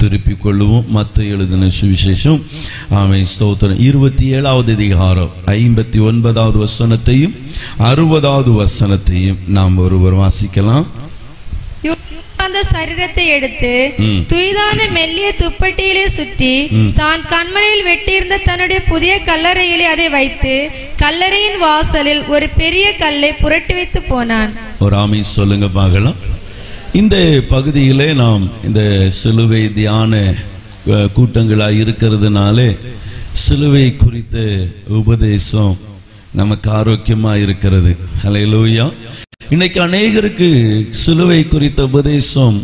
திருப்பிக் கொள்ளுவோம். மத்தேயு எழுதின சுவிசேஷம் ஆமென் ஸ்தோத்திரம் 27வது அதிகாரம் 59வது வசனத்தையும் 60வது வசனத்தையும் நாம் ஒருவர் வாசிக்கலாம். அந்த சரீரத்தை எடுத்து துய்தான மெல்லிய துப்பட்டியிலே சுற்றி தான் கண்மலையில் வெட்டியிருந்த தன்னுடைய புதிய கல்லறையிலே அதை வைத்து கல்லறையின் வாசலில் ஒரு பெரிய கல்லை புரட்டி வைத்து போனான். ஒரு ஆமென் சொல்லுங்க பார்க்கலாம். இந்த பகுதியிலே நாம் இந்த சிலுவை தியான கூட்டங்களாக இருக்கிறதுனாலே சிலுவை குறித்த உபதேசம் நமக்கு ஆரோக்கியமா இருக்கிறது. ஹல்லேலூயா. இன்னைக்கு அநேகருக்கு சிலுவை குறித்த உபதேசம்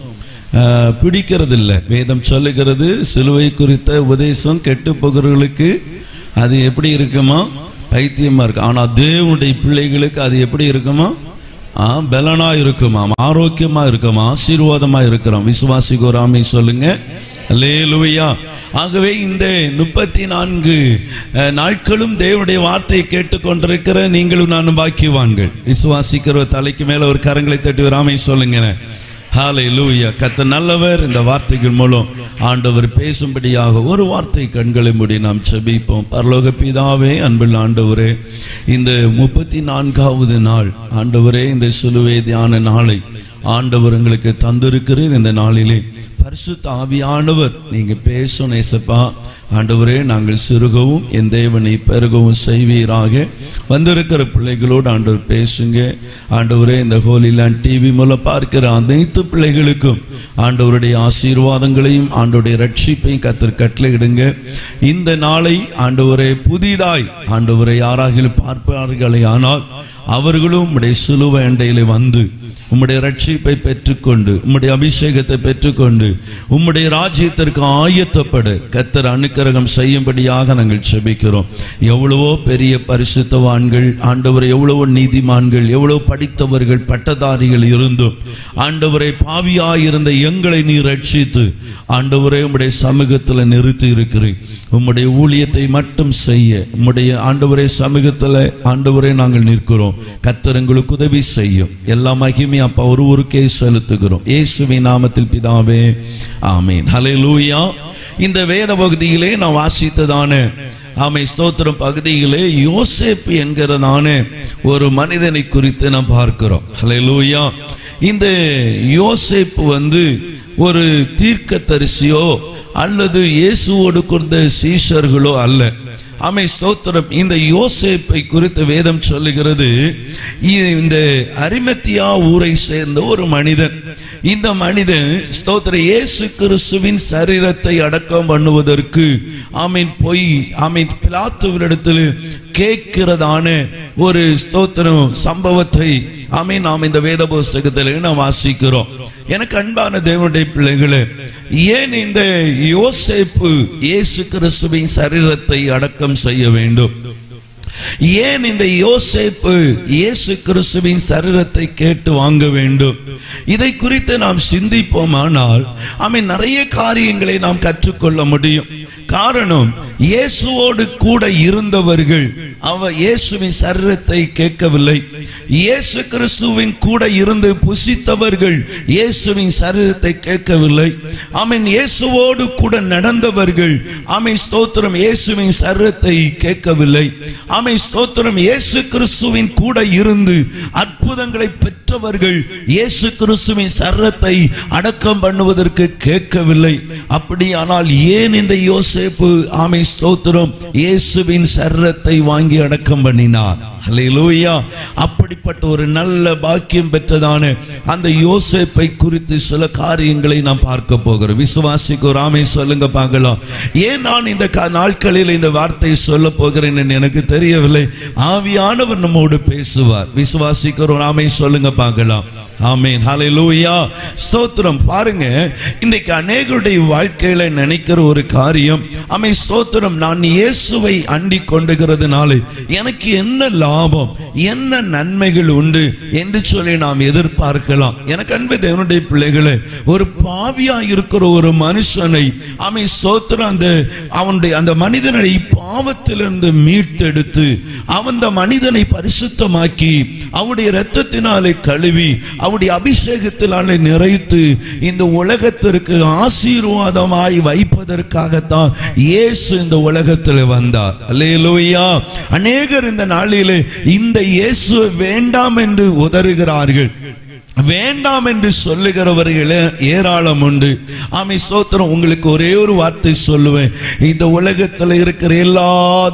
பிடிக்கிறதில்லை. வேதம் சொல்லுகிறது சிலுவை குறித்த உபதேசம் கெட்டு போகிறவர்களுக்கு அது எப்படி இருக்குமா? பைத்தியமா இருக்கு. ஆனா தேவனுடைய பிள்ளைகளுக்கு அது எப்படி இருக்குமா? பலனா இருக்குமா, ஆரோக்கியமா இருக்குமா, ஆசீர்வாதமா இருக்கிறோம். விசுவாசிக்கு ஒரு ஆமென் சொல்லுங்க. அல்லேலூயா. ஆகவே இந்த 34 நாட்களும் தேவனுடைய வார்த்தையை கேட்டுக்கொண்டிருக்கிற நீங்களும் நானும் பாக்கியவான்கள். விசுவாசிக்கிற தலைக்கு மேல ஒரு கரங்களை தட்டி ஒரு ஆமென் சொல்லுங்க. ஹல்லேலூயா. கர்த்தர் நல்லவர். இந்த வார்த்தைகள் மூலம் ஆண்டவர் பேசும்படியாக ஒரு வார்த்தை கண்களை மூடி நாம் ஜெபிப்போம். பரலோக பிதாவே, அன்புள்ள ஆண்டவரே, இந்த 34வது நாள் ஆண்டவரே, இந்த சிலுவை தியான நாளை ஆண்டவர் எங்களுக்கு தந்திருக்கிறீர். இந்த நாளிலே பரிசுத்த ஆவியானவர் நீங்க பேசணும் ஏசப்பா. ஆண்டவரே, நாங்கள் சிறுகவும் என் தேவனை பெருகவும் செய்வீராக. வந்திருக்கிற பிள்ளைகளோடு ஆண்டவர் பேசுங்க. ஆண்டவரே, இந்த ஹோலி லேண்ட் டிவி மூலம் பார்க்கிற அனைத்து பிள்ளைகளுக்கும் ஆண்டவருடைய ஆசீர்வாதங்களையும் ஆண்டவருடைய ரட்சிப்பையும் கர்த்தர் கட்டளையிடுங்க. இந்த நாளை ஆண்டவரே புதிதாய் ஆண்டவரை யாராகிலும் பார்ப்பார்களே ஆனால் அவர்களும் உம்முடைய சிலுவை அண்டையிலே வந்து உம்முடைய ரட்சிப்பை பெற்றுக்கொண்டு உம்முடைய அபிஷேகத்தை பெற்றுக்கொண்டு உம்முடைய ராஜ்யத்திற்கு ஆயத்தப்பட கர்த்தர் அனுக்கிரகம் செய்யும்படியாக நாங்கள் ஜெபிக்கிறோம். எவ்வளவோ பெரிய பரிசுத்தவான்கள் ஆண்டவரை, எவ்வளவோ நீதிமான்கள், எவ்வளவு படித்தவர்கள், பட்டதாரிகள் இருந்தும் ஆண்டவரை பாவியாயிருந்த எங்களை நீர் ரட்சித்து ஆண்டவரே உம்முடைய சமூகத்தில் நிறுத்தி இருக்கிறீர். உம்முடைய ஊழியத்தை மட்டும் செய்ய உம்முடைய ஆண்டவரே சமூகத்தில் ஆண்டவரே நாங்கள் நிற்கிறோம். கர்த்தர் எங்களுக்கு உதவி செய்யும். எல்லா மகிமை அப்பா ஒருவருக்கே செலுத்துகிறோம். இயேசுவின் நாமத்தில் பிதாவே, ஆமென். ஹல்லேலூயா. இந்த வேத பகுதியிலே நான் வாசித்ததான ஆமென் ஸ்தோத்திரம் பகுதியிலே யோசேப்பு என்கிறதான ஒரு மனிதனை குறித்து நாம் பார்க்கிறோம். ஹல்லேலூயா. இந்த யோசேப்பு ஒரு தீர்க்கதரிசியோ அல்லது இயேசுவோடு கொண்ட சீஷர்களோ அல்ல. ஆமென் ஸ்தோத்திரம். இந்த யோசேப்பை குறித்து வேதம் சொல்லுகிறது, இந்த அரிமத்தியா ஊரை சேர்ந்த ஒரு மனிதன். இந்த மனிதன் ஸ்தோத்திரம் இயேசு கிறிஸ்துவின் சரீரத்தை அடக்கம் பண்ணுவதற்கு ஆமென் போய் ஆமென் பிலாத்துவினிடத்தில் கேட்கிறதான ஒரு ஸ்தோத்திரம் சம்பவத்தை ஆமென் நாம் இந்த வேத புஸ்தகத்தில் நாம் வாசிக்கிறோம். எனக்கு அன்பான தேவனுடைய பிள்ளைகளே, ஏன் இந்த யோசேப்பு இயேசு கிறிஸ்துவின் சரீரத்தை அடக்கம் செய்ய வேண்டும்? ஏன் இந்த யோசேப்பு இயேசு கிறிஸ்துவின் சரீரத்தை கேட்டு வாங்க வேண்டும்? இதை குறித்து நாம் சிந்திப்போமானால் ஆமென் நிறைய காரியங்களை நாம் கற்றுக்கொள்ள முடியும். காரணம், இயேசுவோடு கூட இருந்தவர்கள் இயேசுவின் சரீரத்தை கேட்கவில்லை. இயேசு கிறிஸ்துவின் கூட இருந்து புசித்தவர்கள் இயேசுவின் சரீரத்தை கேட்கவில்லை. ஆமென். இயேசுவோடு கூட நடந்தவர்கள் ஆமென் ஸ்தோத்திரம் இயேசுவின் சரீரத்தை கேட்கவில்லை. ஆமென் ஸ்தோத்திரம் இயேசு கிறிஸ்துவின் கூட இருந்து அற்புதங்களை பெற்றவர்கள் இயேசு கிறிஸ்துவின் சரீரத்தை அடக்கம் பண்ணுவதற்கு கேட்கவில்லை. அப்படியானால் ஏன் இந்த யோசேப்பு ஆமென் ஸ்தோத்திரம் இயேசுவின் சரீரத்தை வாங்கி அடக்கம் பண்ணினார்? ஹல்லேலூயா. அப்படிப்பட்ட ஒரு நல்ல பாக்கியம் பெற்றதான அந்த யோசேப்பை குறித்து சில காரியங்களை நாம் பார்க்க போகிறோம். விசுவாசிக்கு ஒரு ஆமென் சொல்லுங்க பார்க்கலாம். ஏன் நான் இந்த நாட்களில் இந்த வார்த்தையை சொல்ல போகிறேன் என்று எனக்கு தெரியவில்லை. ஆவியானவர் நம்மோடு பேசுவார். விசுவாசிக்கு ஒரு ஆமென் சொல்லுங்க பார்க்கலாம். ஆமென். ஹல்லேலூயா. ஸ்தோத்திரம். பாருங்க, இன்னைக்கு அநேகருடைய வாழ்க்கையில நினைக்கிற ஒரு காரியம், ஆமென் ஸ்தோத்திரம், நான் இயேசுவை அண்டி கொண்டுகிறதுனால எனக்கு என்ன லாபம், என்ன நன்மைகள் உண்டு என்று சொல்லி நாம் எதிர்பார்க்கலாம். எனக்கு அன்பு தேவனுடைய பிள்ளைகளே, ஒரு பாவியா இருக்கிற ஒரு மனுஷனை ஆமென் ஸ்தோத்திரம் அவனுடைய அந்த மனிதனை பாவத்திலிருந்து மீட்டெடுத்து அந்த மனிதனை பரிசுத்தமாக்கி அவருடைய இரத்தத்தினாலே கழுவி அவருடைய அபிஷேகத்தினாலே நிறைத்து இந்த உலகத்திற்கு ஆசீர்வாதமாய் வைப்பதற்காகத்தான் இயேசு இந்த உலகத்தில் வந்தார். அல்லேலூயா. அநேகர் இந்த நாளிலே இந்த இயேசு வேண்டாம் என்று உதறுகிறார்கள், வேண்டாம் என்று சொல்லுகிறவர்களே ஏராளம் உண்டு. ஆமை ஸ்தோத்திரம். உங்களுக்கு ஒரே ஒரு வார்த்தை சொல்லுவேன். இந்த உலகத்தில் இருக்கிற எல்லா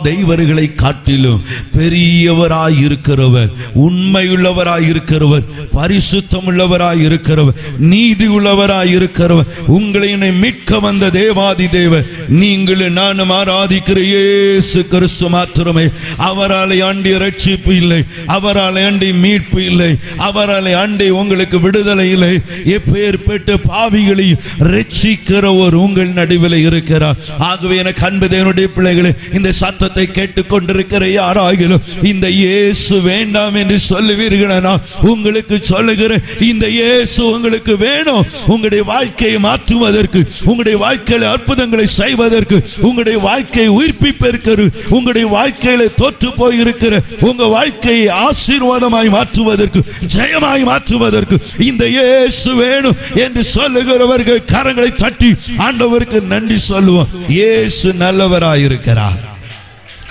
தெய்வர்களை காட்டிலும் பெரியவராய் இருக்கிறவர், உண்மையுள்ளவராய் இருக்கிறவர், பரிசுத்தம் உள்ளவராய் இருக்கிறவர், நீதி உள்ளவராய் இருக்கிறவர், உங்களை மீட்க வந்த தேவாதி தேவர், நீங்களும் நானும் ஆராதிக்கிற இயேசு கிறிஸ்து மாத்திரமே. அவரால் ஆண்டி ரட்சிப்பு இல்லை, அவரால் ஆண்டி மீட்பு இல்லை, அவரால் ஆண்டி உங்களுக்கு விடுதலை இல்லை. எப்பேற்பட்ட பாவிகளை ரட்சிக்கிற ஒரு உங்கள் நடுவில் இருக்கிறார். ஆகவே எனக்கு அன்பு தேவனுடைய பிள்ளைகளே, இந்த சத்தத்தை கேட்டுக்கொண்டிருக்கிற யாராகிலும் இந்த இயேசு வேண்டாம் என்று சொல்லுவீர்களா, உங்களுக்கு சொல்லுகிற இந்த இயேசு உங்களுக்கு வேணும். உங்களுடைய வாழ்க்கையை மாற்றுவதற்கு, உங்களுடைய வாழ்க்கையில் அற்புதங்களை செய்வதற்கு, உங்களுடைய வாழ்க்கையை உயிர்ப்பிப்பதற்கு, உங்களுடைய வாழ்க்கையில தோற்று போயிருக்கிற உங்க வாழ்க்கையை ஆசீர்வாதமாய் மாற்றுவதற்கு, ஜெயமாய் மாற்றுவதற்கு இந்த இயேசு வேணும் என்று சொல்லுகிறவர்கள் கரங்களை தட்டி ஆண்டவருக்கு நன்றி சொல்லுவோம். இயேசு நல்லவராயிருக்கிறார்.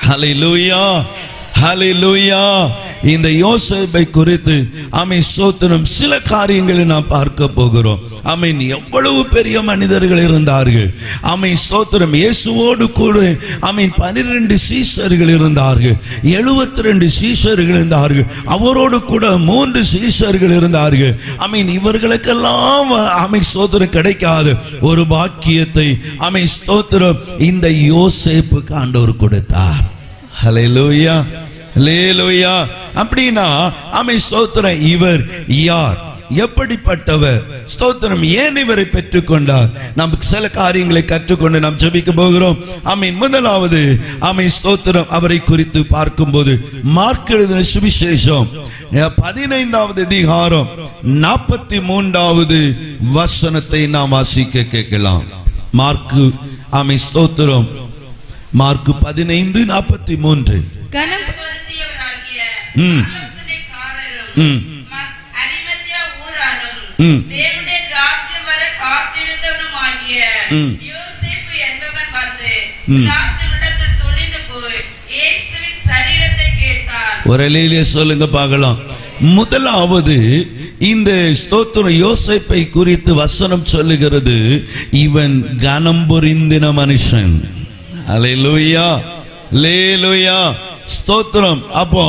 ஹல்லேலூயா, ஹல்லேலூயா. இந்த யோசேப்பை குறித்து ஆமென் ஸ்தோத்திரம் சில காரியங்களை நாம் பார்க்க போகிறோம். ஆமென். எவ்வளவு பெரிய மனிதர்கள் இருந்தார்கள். ஆமென் ஸ்தோத்திரம். இயேசுவோடு கூட ஆமென் 12 சீஷர்கள் இருந்தார்கள், 72 சீஷர்கள் இருந்தார்கள், அவரோடு கூட 3 சீஷர்கள் இருந்தார்கள். ஆமென். இவர்களுக்கெல்லாம் ஆமென் ஸ்தோத்திரம் கிடைக்காது ஒரு பாக்கியத்தை ஆமென் ஸ்தோத்திரம் இந்த யோசேப்புக்கு ஆண்டவர் கொடுத்தார். ஹல்லேலூயா, ஹல்லேலூயா. அப்படின்னா ஆமென் ஸ்தோத்திரம் இவர் யார், எப்படிப்பட்டவர், ஸ்தோத்திரம் ஏன் இவரை பெற்றுக்கொண்டார், நமக்கு சில காரியங்களை கற்றுக்கொண்டு நாம் ஜெபிக்க போகிறோம். ஆமென். முதலாவது ஆமென் ஸ்தோத்திரம் அவரை குறித்து பார்க்கும்போது மார்க் எழுதின சுவிசேஷம் 15வது அதிகாரம் 43வது வசனத்தை நாம் வாசிக்க கேட்கலாம். மார்க் ஆமென் ஸ்தோத்திரம் மார்க் 15:43. ஒரு அலையிலே சொல்லுங்க பார்க்கலாம். முதலாவது இந்த ஸ்தோத்திரம் யோசேப்பை குறித்து வசனம் சொல்லுகிறது, இவன் கனம் பொருந்தின மனுஷன். அல்லேலூயா, அல்லேலூயா, ஸ்தோத்திரம். அப்போ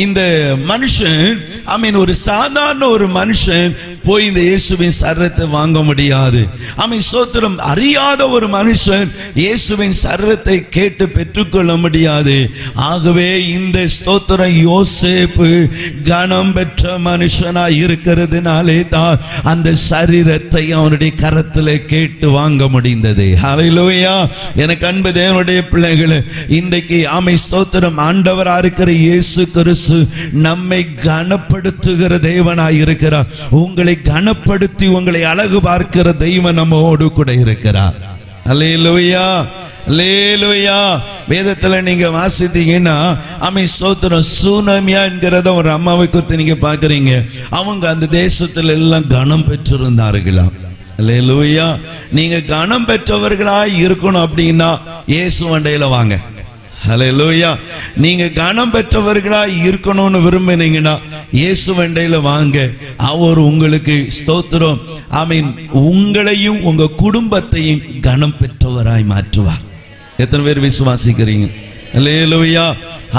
இந்த மனுஷன் ஆமென் ஒரு சாதாரண ஒரு மனுஷன் போய் இந்த இயேசுவின் சரீரத்தை வாங்க முடியாது. ஆமென் ஸ்தோத்திரம். அறியாத ஒரு மனுஷன் இயேசுவின் சரீரத்தை கேட்டு பெற்றுக்கொள்ள முடியாது. ஆகவே இந்த ஸ்தோத்திரம் யோசேப்பு கனம் பெற்ற மனுஷனாய் இருக்கிறதுனாலே தான் அந்த சரீரத்தை அவனுடைய கரத்திலே கேட்டு வாங்க முடிந்தது. ஹல்லேலூயா. எனக்கு அன்பு தேவனுடைய பிள்ளைகளே, இன்றைக்கு ஆமென் ஸ்தோத்திரம் ஆண்டவராக இருக்கிற இயேசு கிறிஸ்து நம்மை கனப்படுத்துகிற தேவனாய் இருக்கிறார். உங்களை கனப்படுத்தி உங்களை அழகு பார்க்கிற தெய்வம் நம்மோடு கூட இருக்கிறார். அல்லேலூயா, அல்லேலூயா. வேதத்துல நீங்க வாசித்தீங்கன்னா ஆமென் ஸ்தோத்திரம் சூனமியா என்கிறத ஒரு அம்மாவை குறித்து நீங்க பாக்குறீங்க. அவங்க அந்த தேசத்துல எல்லாம் கனம் பெற்றிருந்தார்களாம். அல்லேலூயா. நீங்க கனம் பெற்றவர்களாய் இருக்கணும் அப்படின்னா இயேசு வண்டையில வாங்க. ஹல்லேலூயா. நீங்க கனம் பெற்றவர்களாய் இருக்கணும்னு விரும்பினீங்கன்னா இயேசு வண்டையில வாங்க. அவர் உங்களுக்கு ஸ்தோத்திரம் ஆமென் உங்களையும் உங்க குடும்பத்தையும் கனம் பெற்றவராய் மாற்றுவார். எத்தனை பேர் விசுவாசிக்கிறீங்க? அல்லேலூயா.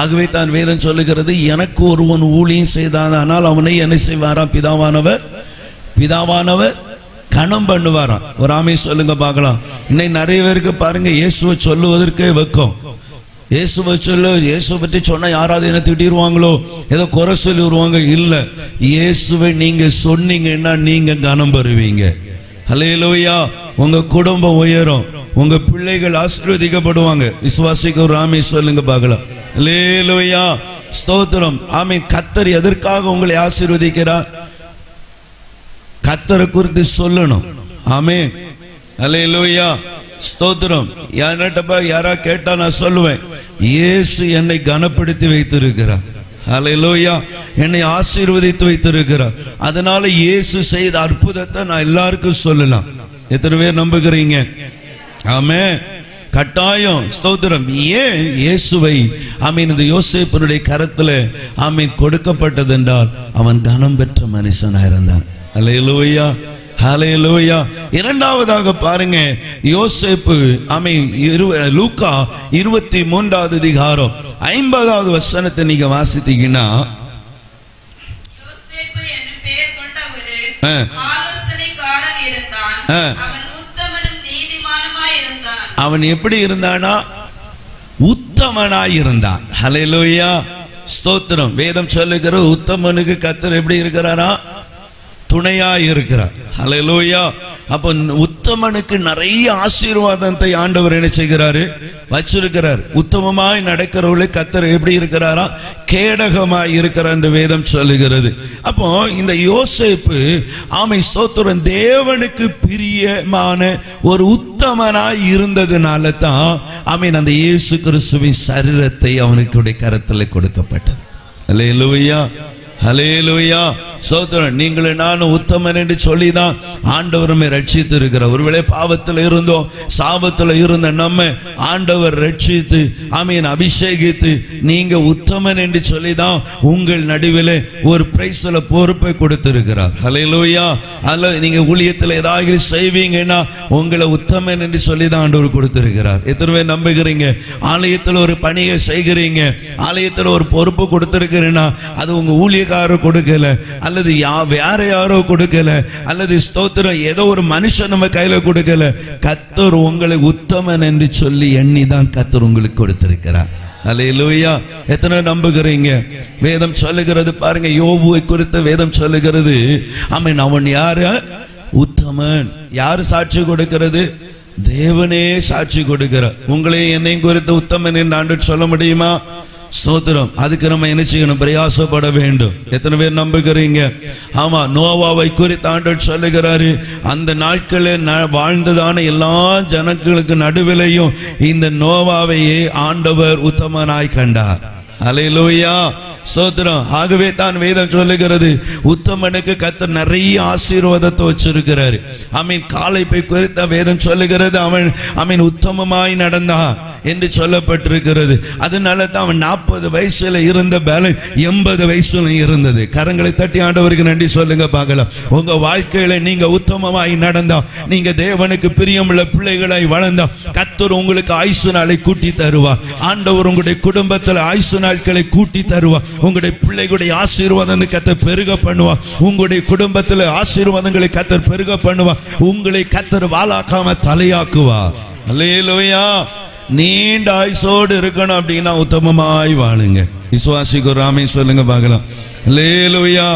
ஆகவே தான் வேதம் சொல்லுகிறது, எனக்கு ஒருவன் ஊழியம் செய்தானால் அவனை என்ன செய்வாராம்? பிதாவானவர் கனம் பண்ணுவாராம். ஒரு ஆமென் சொல்லுங்க பார்க்கலாம். இன்னைக்கு நிறைய பேருக்கு பாருங்க இயேசுவை சொல்லுவதற்கே வெக்கம். இயேசுவை சொல்ல, இயேசுவை பற்றி சொன்னா யாராவது என்ன திட்டிடுவாங்களோ, ஏதோ குறை சொல்லி வருவாங்க. இல்ல, இயேசுவை நீங்க சொன்னீங்கன்னா நீங்க கனம் பெறுவீங்க. ஹல்லேலூயா. உங்க குடும்பம் உயரும், உங்க பிள்ளைகள் ஆசீர்வதிக்கப்படுவாங்க. விசுவாசிக்கு ஒரு ஆமென் சொல்லுங்க பார்க்கலாம். ஹல்லேலூயா, ஸ்தோத்திரம். ஆமென். கர்த்தர் எதற்காக உங்களை ஆசீர்வதிக்கிறார்? கர்த்தரை குறித்து சொல்லணும். ஆமென். ஹல்லேலூயா, ஸ்தோத்திரம். யாரா கேட்டா நான் சொல்லுவேன், இயேசு என்னை கனப்படுத்தி வைத்திருக்கிறார். ஹல்லேலூயா. என்னை ஆசீர்வதித்து வைத்திருக்கிறார். அதனால இயேசு செய்த அற்புதத்தை நான் எல்லாருக்கும் சொல்லலாம். எத்தனை பேர் நம்புகிறீங்க? ஆமென். கட்டாயம். ஸ்தோத்திரம். ஏன் இயேசுவை இந்த யோசேப்பினுடைய கரத்துல கொடுக்கப்பட்டது என்றால் அவன் கனம் பெற்ற மனுஷனாக இருந்தான். ஹல்லேலூயா, ஹல்லேலூயா. இரண்டாவதாக பாருங்க, யோசேப்பு லூக்கா 23வது அதிகாரம் 50வது வசனத்தை நீங்க வாசித்தீங்கன்னா, யோசேப்பு என்னும் பெயர் கொண்ட ஒரு ஆலோசனைக்காரன் இருந்தான். அவன் உத்தமனும் நீதிமானுமாய் இருந்தான். அவன் எப்படி இருந்தானா? உத்தமனாய் இருந்தான். ஹல்லேலூயா, ஸ்தோத்திரம். வேதம் சொல்லுகிறது உத்தமனுக்கு கர்த்தர் எப்படி இருக்கிறாரா? துணையாய் இருக்கிறார். ஹல்லேலூயா. அப்ப உத்தமனுக்கு நிறைய ஆசீர்வாதத்தை ஆண்டவர் என்ன செய்கிறாரு? வச்சிருக்கிறார். உத்தமமாய் நடக்கிறவர்களுக்கு கர்த்தர் எப்படி இருக்கிறாரா? கேடகமாய் இருக்கிறார் என்று வேதம் சொல்லுகிறது. அப்போ இந்த யோசேப்பு ஸ்தோத்திரம் தேவனுக்கு பிரியமான ஒரு உத்தமனாய் இருந்ததுனால தான் அந்த இயேசு கிறிஸ்துவின் சரீரத்தை அவனுக்கு கரத்தில் கொடுக்கப்பட்டது. ஹல்லேலூயா, ஹல்லேலூயா. சோதரன், நீங்களும் நானும் உத்தமன் என்று சொல்லிதான் ஆண்டவருமே ரட்சித்து இருக்கிறார். ஒருவேளை பாவத்தில் இருந்தோம், சாபத்தில் இருந்த நம்ம ஆண்டவர் ரட்சித்து அபிஷேகித்து நீங்க உத்தமன் என்று சொல்லிதான் உங்கள் நடுவில் ஒரு பிரைஸ்ல பொறுப்பை கொடுத்திருக்கிறார். ஹல்லேலூயா. அல்ல, நீங்க ஊழியத்தில் ஏதாவது செய்வீங்கன்னா உங்களை உத்தமன் என்று சொல்லிதான் ஆண்டவர் கொடுத்திருக்கிறார். எத்தனை பேர் நம்புகிறீங்க? ஆலயத்தில் ஒரு பணியை செய்கிறீங்க, ஆலயத்தில் ஒரு பொறுப்பு கொடுத்திருக்கிறேன்னா அது உங்க ஊழியக்காரர் கொடுக்கல, அல்லது வேற யாரோ கொடுக்கல, அல்லது ஸ்தோத்திரம் ஏதோ ஒரு மனுஷன் நம்ம கையில கொடுக்கல. கர்த்தர் உங்களை உத்தமன் என்று சொல்லி எண்ணிதான் கர்த்தர் உங்களுக்கு கொடுத்திருக்கிறார். ஹல்லேலூயா. எத்தனை நம்புகிறீங்க? வேதம் சொல்லுகிறது பாருங்க, யோபுவை குறித்து வேதம் சொல்லுகிறது அவன் யாரு? உத்தமன். யாரு சாட்சி கொடுக்கிறது? தேவனே சாட்சி கொடுக்கிறார். உங்களையும் என்னையும் குறித்து உத்தமன் என்று ஆண்டவர் சொல்ல முடியுமா? ஸ்தோத்திரம். அதுக்கு நம்ம என்ன செய்யணும்? பிரயாசப்பட வேண்டும். எத்தனை பேர் நம்புகிறீங்க? ஆமா, நோவாவை குறித்து ஆண்டவர் சொல்லுகிறாரு, அந்த நாட்களில் வாழ்ந்ததான எல்லா ஜனங்களுக்கு நடுவிலையும் இந்த நோவாவையே ஆண்டவர் உத்தமனாய் கண்டார். ஹல்லேலூயா, ஸ்தோத்திரம். ஆகவே தான் வேதம் சொல்லுகிறது உத்தமனுக்கு கர்த்தர் நிறைய ஆசீர்வாதத்தை வச்சிருக்கிறாரு. காலைப்பை குறித்த வேதம் சொல்லுகிறது அவன் உத்தமமாய் நடந்தான் என்று சொல்லப்பட்டிருக்கிறது. அதனால தான் அவன் 40 வயசுல இருந்த பலன் 80 வயசுல இருந்தது. கரங்களை தட்டி ஆண்டவருக்கு நன்றி சொல்லுங்க பார்க்கலாம். உங்க வாழ்க்கையில நீங்க உத்தமமாய் நடந்தா, நீங்க தேவனுக்கு பிரியமுள்ள பிள்ளைகளாய் வளர்ந்தா, கர்த்தர் உங்களுக்கு ஆயுசு நாளை கூட்டி தருவார். ஆண்டவர் உங்களுடைய குடும்பத்தில் ஆயுசு நாட்களை கூட்டி தருவார். உங்களுடைய பிள்ளைகளுடைய ஆசீர்வாதங்களை கர்த்தர் பெருக பண்ணுவார். உங்களுடைய குடும்பத்தில் ஆசீர்வாதங்களை கர்த்தர் பெருக பண்ணுவார். உங்களை கர்த்தர் வாளாக்காம தலையாக்குவார். அல்லேலூயா. நீண்ட ஆயுசோடு இருக்கணும் அப்படின்னா உத்தமமாய் வாழுங்க. விசுவாசிக்கு ராமே சொல்லுங்க பார்க்கலாம். அல்லேலூயா,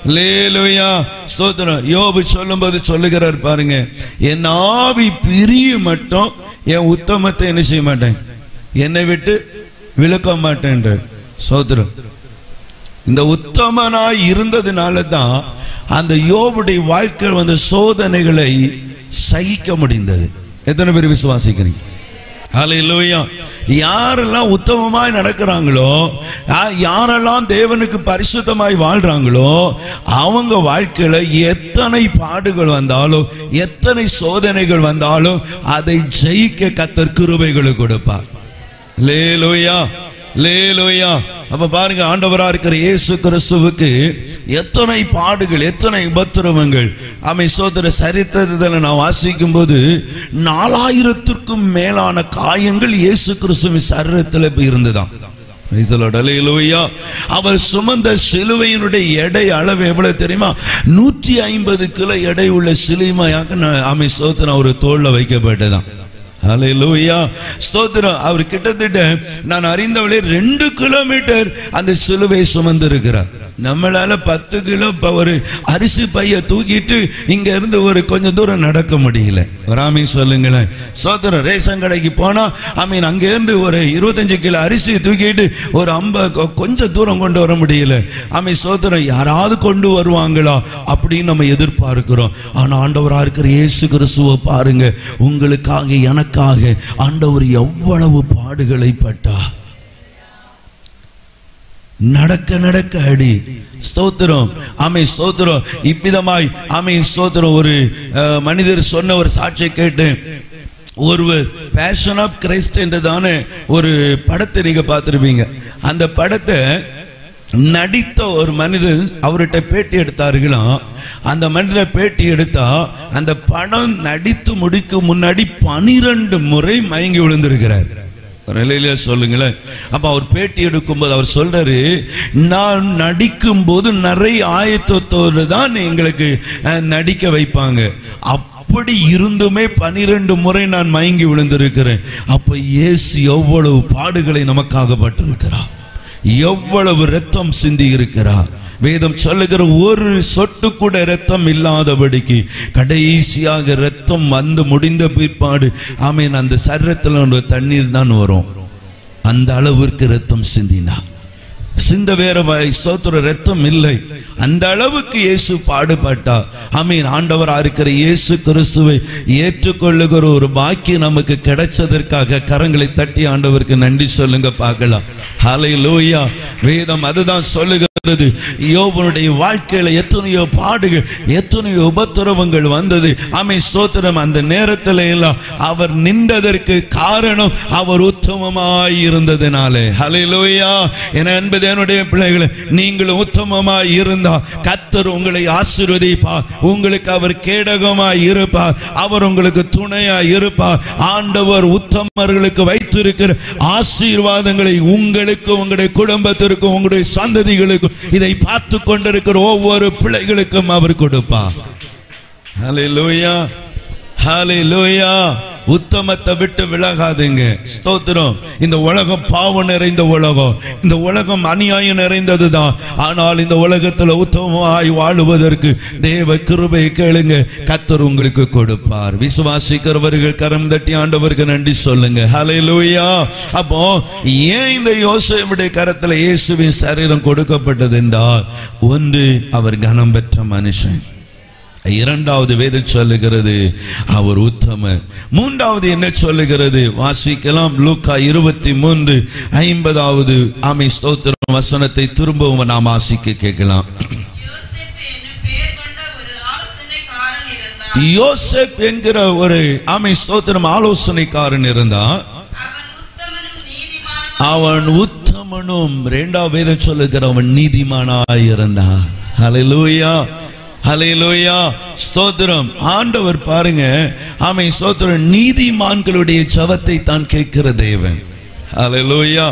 அல்லேலூயா. ஸ்தோத்திரம். யோபு சொல்லும்போது சொல்லுகிறார் பாருங்க, என் ஆவி பிரிய மட்டும் என் உத்தமத்தை என்ன செய்ய மாட்டேன், என்னை விட்டு விலக்க மாட்டேன். ஸ்தோத்திரம். இந்த உத்தமனாய் இருந்ததுனால தான் அந்த யோபுடைய வாழ்க்கை சோதனைகளை சகிக்க முடிந்தது. எத்தனை பேர் விசுவாசிக்கிறீங்க? ஹல்லேலூயா. யாரெல்லாம் உத்தமமாய் நடக்கிறாங்களோ, யாரெல்லாம் தேவனுக்கு பரிசுத்தமாய் வாழ்றாங்களோ, அவங்க வாழ்க்கையில எத்தனை பாடுகள் வந்தாலும், எத்தனை சோதனைகள் வந்தாலும் அதை ஜெயிக்க கர்த்தர் கிருபைகளை கொடுப்பார். ஹல்லேலூயா, ஹல்லேலூயா. அப்ப பாருங்க, ஆண்டவரா இருக்கிற இயேசு கிறிஸ்துவுக்கு எத்தனை பாடுகள், எத்தனை உபத்திரவங்கள். சோதர சரித்திரத்தில் நான் வாசிக்கும் போது 4000க்கும் மேலான காயங்கள் இயேசு கிறிஸ்துவின் சரீரத்தில் இருந்துதான். அவர் சுமந்த சிலுவையினுடைய எடை அளவு எவ்வளவு தெரியுமா? 150 கிலோ எடை உள்ள சிலுவையாக சோதரன் ஒரு தோல்ல வைக்கப்பட்டதான். ஹல்லேலூயா, ஸ்தோத்திரம். அவர் கிட்டத்தட்ட நான் அறிந்தவளே 2 கிலோமீட்டர் அந்த சிலுவை சுமந்து இருக்கிறார். நம்மளால 10 கிலோ ஒரு அரிசி பைய தூக்கிட்டு இங்க இருந்து ஒரு கொஞ்சம் தூரம் நடக்க முடியல. ராமி சொல்லுங்களேன். ஸ்தோத்திரம். ரேஷன் கடைக்கு போனா அங்க இருந்து ஒரு 25 கிலோ அரிசி தூக்கிட்டு ஒரு 50 கொஞ்சம் தூரம் கொண்டு வர முடியல. ஸ்தோத்திரம். யாராவது கொண்டு வருவாங்களா அப்படின்னு நம்ம எதிர்பார்க்கிறோம். ஆனா ஆண்டவரா இருக்கிற இயேசு கிறிஸ்துவை பாருங்க, உங்களுக்காக எனக்காக ஆண்டவர் எவ்வளவு பாடுகளை பட்டார். நடக்க நடக்க அடி. ஸ்தோத்திரம், ஆமை ஸ்தோத்திரம். இவ்விதமாய் ஆமை ஸ்தோத்திரம். ஒரு மனிதர் சொன்ன ஒரு சாட்சியை கேட்டு, ஒருவர் பேஷன் ஆஃப் கிரைஸ்ட் என்றதான ஒரு படத்தை நீங்க பார்த்திருப்பீங்க. அந்த படத்தை நடித்த ஒரு மனிதர் அவர்கிட்ட பேட்டி எடுத்தார்களாம். அந்த மனிதர் பேட்டி எடுத்தா அந்த படம் நடித்து முடிக்கும் முன்னாடி 12 முறை மயங்கி விழுந்திருக்கிறார். நிலையில சொல்லுங்களேன். அப்ப அவர் பேட்டி எடுக்கும் போது அவர் சொல்றாரு, நான் நடிக்கும் போது நிறைய ஆயத்தத்தோடு தான் எங்களுக்கு நடிக்க வைப்பாங்க. அப்படி இருந்துமே 12 முறை நான் மயங்கி விழுந்திருக்கிறேன். அப்ப இயேசு எவ்வளவு பாடுகளை நமக்காக பட்டிருக்கிறார், எவ்வளவு இரத்தம் சிந்தி இருக்கிறார். வேதம் சொல்லுகிற ஒரு சொட்டு கூட இரத்தம் இல்லாதபடிக்கு கடைசியாக இரத்தம் வந்து முடிந்த பிற்பாடு ஆமென் அந்த சரீரத்தில் தண்ணீர் தான் வரும். அந்த அளவிற்கு இரத்தம் சிந்தினா. சிந்த வேற ஸ்தோத்திர இரத்தம் இல்லை. அந்த அளவுக்கு இயேசு பாடுபட்டா. ஆமென். ஆண்டவராக இருக்கிற இயேசு கிறிஸ்துவை ஏற்றுக்கொள்ளுகிற ஒரு பாக்கியம் நமக்கு கிடைச்சதற்காக கரங்களை தட்டி ஆண்டவருக்கு நன்றி சொல்லுங்க பார்க்கலாம். ஹல்லேலூயா. வேதம் அதுதான் சொல்லுகிறது. யோபனுடைய வாழ்க்கையில எத்தனையோ பாடுகள், எத்தனையோ உபத்திரவங்கள் வந்தது. ஆமென் ஸ்தோத்திரம். அந்த நேரத்தில் எல்லாம் அவர் நின்றதற்கு காரணம் அவர் உத்தமமாய் இருந்ததினாலே. ஹல்லேலூயா. என என்பது என்னுடைய பிள்ளைகளை, நீங்கள் உத்தமமாய் இருந்தா கர்த்தர் உங்களை ஆசீர்வதிப்பார். உங்களுக்கு அவர் கேடகமாய் இருப்பார். அவர் உங்களுக்கு துணையாய் இருப்பார். ஆண்டவர் உத்தமர்களுக்கு வைத்திருக்கிற ஆசீர்வாதங்களை உங்களுக்கு, உங்களுடைய குடும்பத்திற்கும், உங்களுடைய சந்ததிகளுக்கும், இதை பார்த்து கொண்டிருக்கிற ஒவ்வொரு பிள்ளைகளுக்கும் அவர் கொடுப்பார். ஹல்லேலூயா, ஹல்லேலூயா. உத்தமத்தை விட்டு விலகாதுங்க. ஸ்தோத்திரம். இந்த உலகம் பாவம் நிறைந்த உலகம், இந்த உலகம் அநியாயம் நிறைந்ததுதான். ஆனால் இந்த உலகத்தில் உத்தமமாய் வாழுவதற்கு தேவ கிருபையை கேளுங்க, கர்த்தர் உங்களுக்கு கொடுப்பார். விசுவாசிக்கிறவர்கள் கரம் தட்டி ஆண்டவருக்கு நன்றி சொல்லுங்க. ஹல்லேலூயா. அப்போ ஏன் இந்த யோசேப்புடைய கரத்தில் இயேசுவின் சரீரம் கொடுக்கப்பட்டது என்றால், ஒன்று அவர் கனம் பெற்ற மனுஷன், இரண்டாவது வேதம் சொல்லுகிறது அவர் உத்தமர், மூன்றாவது என்ன சொல்லுகிறது வாசிக்கலாம். லூக்கா 23:50 ஆமென் ஸ்தோத்திரம் வசனத்தை திரும்பவும் நாம் வாசிக்க கேட்கலாம். யோசேப் என்கிற ஒரு ஆமென் ஸ்தோத்திரம் ஆலோசனைக்காரன் இருந்தான். அவன் உத்தமனும், இரண்டாவது வேதம் சொல்லுகிற அவன் நீதிமானாய் இருந்தான். ஹல்லேலூயா, ஹல்லேலூயா. ஸ்தோத்திரம். ஆண்டவர் பாருங்க, ஆமென் ஸ்தோத்திரம், நீதிமான்களுடைய ஜெபத்தை தான் கேட்கிற தேவன். ஹல்லேலூயா.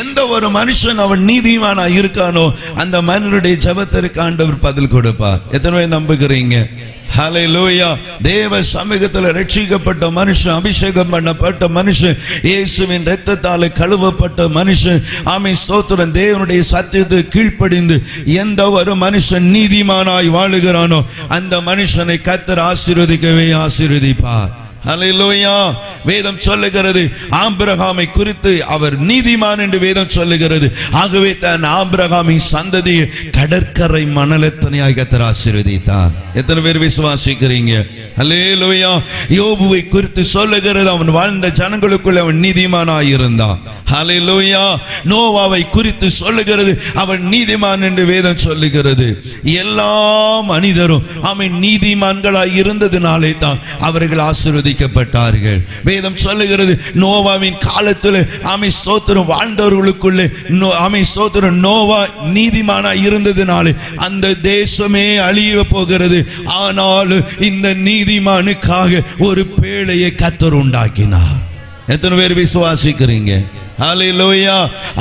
எந்த ஒரு மனுஷன் அவன் நீதிமானா இருக்கானோ அந்த மனிதனுடைய ஜெபத்திற்கு ஆண்டவர் பதில் கொடுப்பார். எத்தனை பேர் நம்புகிறீங்க? ஹல்லேலூயா. தேவ சமூகத்தில் ரட்சிக்கப்பட்ட மனுஷன், அபிஷேகம் பண்ணப்பட்ட மனுஷன், இயேசுவின் இரத்தத்தால் கழுவப்பட்ட மனுஷன், ஆமென் ஸ்தோத்திரம், தேவனுடைய சத்தியத்தை கீழ்ப்படிந்து எந்த ஒரு மனுஷன் நீதிமானாய் வாழுகிறானோ அந்த மனுஷனை கர்த்தர் ஆசீர்வதிக்கவே ஆசீர்வதிப்பார். ஹல்லேலூயா. வேதம் சொல்லுகிறது ஆபிரகாமை குறித்து அவர் நீதிமான் என்று வேதம் சொல்லுகிறது. ஆகவே தான் ஆபிரகாமின் சந்ததியை கடற்கரை மணலத்தனையாய் கர்த்தர் ஆசீர்வதித்தார். எத்தனை பேர் விசுவாசிக்கிறீங்க? ஹல்லேலூயா. யோபுவை குறித்து சொல்லுகிறது அவன் வாழ்ந்த ஜனங்களுக்குள்ள அவன் நீதிமானாய் இருந்தான். ஹல்லேலூயா. நோவாவை குறித்து சொல்லுகிறது அவன் நீதிமான் என்று வேதம் சொல்லுகிறது. எல்லா மனிதரும் அவன் நீதிமான்களாய் இருந்ததினாலே தான் அவர்கள் ஆசீர்வதிக்கப்பட்டார்கள். வேதம் சொல்லுகிறது நோவாவின் காலத்தில் ஆமென் ஸ்தோத்திரம் வாழ்ந்தவர்களுக்குள்ளே ஆமென் ஸ்தோத்திரம் நோவா நீதிமானாய் இருந்ததினாலே அந்த தேசமே அழிய போகிறது. ஆனால் இந்த நீதிமானுக்காக ஒரு பேழையை கர்த்தர் உண்டாக்கினார். எத்தனை பேர் விசுவாசிக்கிறீங்க? ஹல்லேலூயா.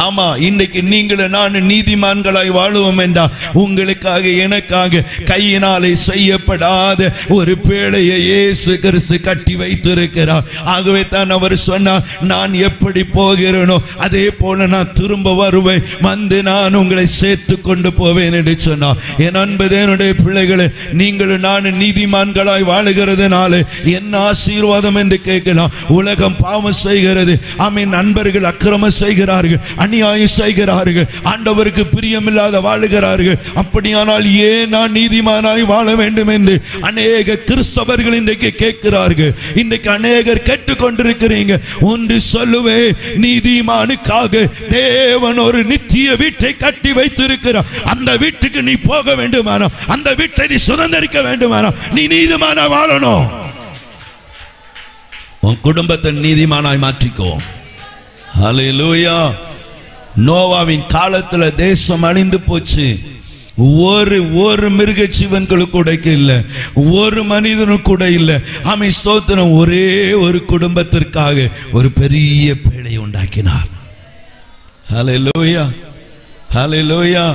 ஆமா, இன்னைக்கு நீங்கள் நான் நீதிமான்களாய் வாழுவோம் என்றால் உங்களுக்காக எனக்காக கையினாலே செய்யப்படாத ஒரு பேழையை இயேசு கிறிஸ்து கட்டி வைத்திருக்கிறார். ஆகவே தான் அவர் சொன்னார், நான் எப்படி போகிறேனோ அதே போல நான் திரும்ப வருவேன், வந்து நான் உங்களை சேர்த்து கொண்டு போவேன் என்று சொன்னார். என் அன்பு என்னுடைய பிள்ளைகளை, நீங்கள் நான் நீதிமான்களாய் வாழுகிறதுனால என்ன ஆசீர்வாதம் என்று கேட்கலாம். உலகம் பாவம் செய்கிறது. ஆமென். நண்பர்கள் அக்கிரமம் செய்கிறார்கள், அநியாயம் செய்கிறார்கள், ஆண்டவருக்கு பிரியமில்லாத வாழுகிறார்கள். அப்படியானால் ஏன் நான் நீதிமானாய் வாழ வேண்டும் என்று அநேக கிறிஸ்தவர்கள் இன்றைக்கு கேட்கிறார்கள். இன்றைக்கு அநேகர் கேட்டுக்கொண்டிருக்கிறீங்க. ஒன்று சொல்லுவே, நீதிமானுக்காக தேவன் ஒரு நித்திய வீட்டை கட்டி வைத்திருக்கிறார். அந்த வீட்டுக்கு நீ போக வேண்டுமானா, அந்த வீட்டை நீ சுதந்திரிக்க வேண்டுமானா, நீ நீதிமானாய் வாழணும். உன் குடும்பத்தை நீதிமானாய் மாற்றிக்கோ. ஹல்லேலூயா. நோவாவின் காலத்துல தேசம் அழிந்து போச்சு. ஒரு மிருக ஜீவன்களும் கூட இல்ல, ஒரு மனிதனும் கூட இல்ல. ஆமே ஸ்தோத்திரம். ஒரே ஒரு குடும்பத்திற்காக ஒரு பெரிய பேழை உண்டாக்கினார். ஹல்லேலூயா, ஹல்லேலூயா,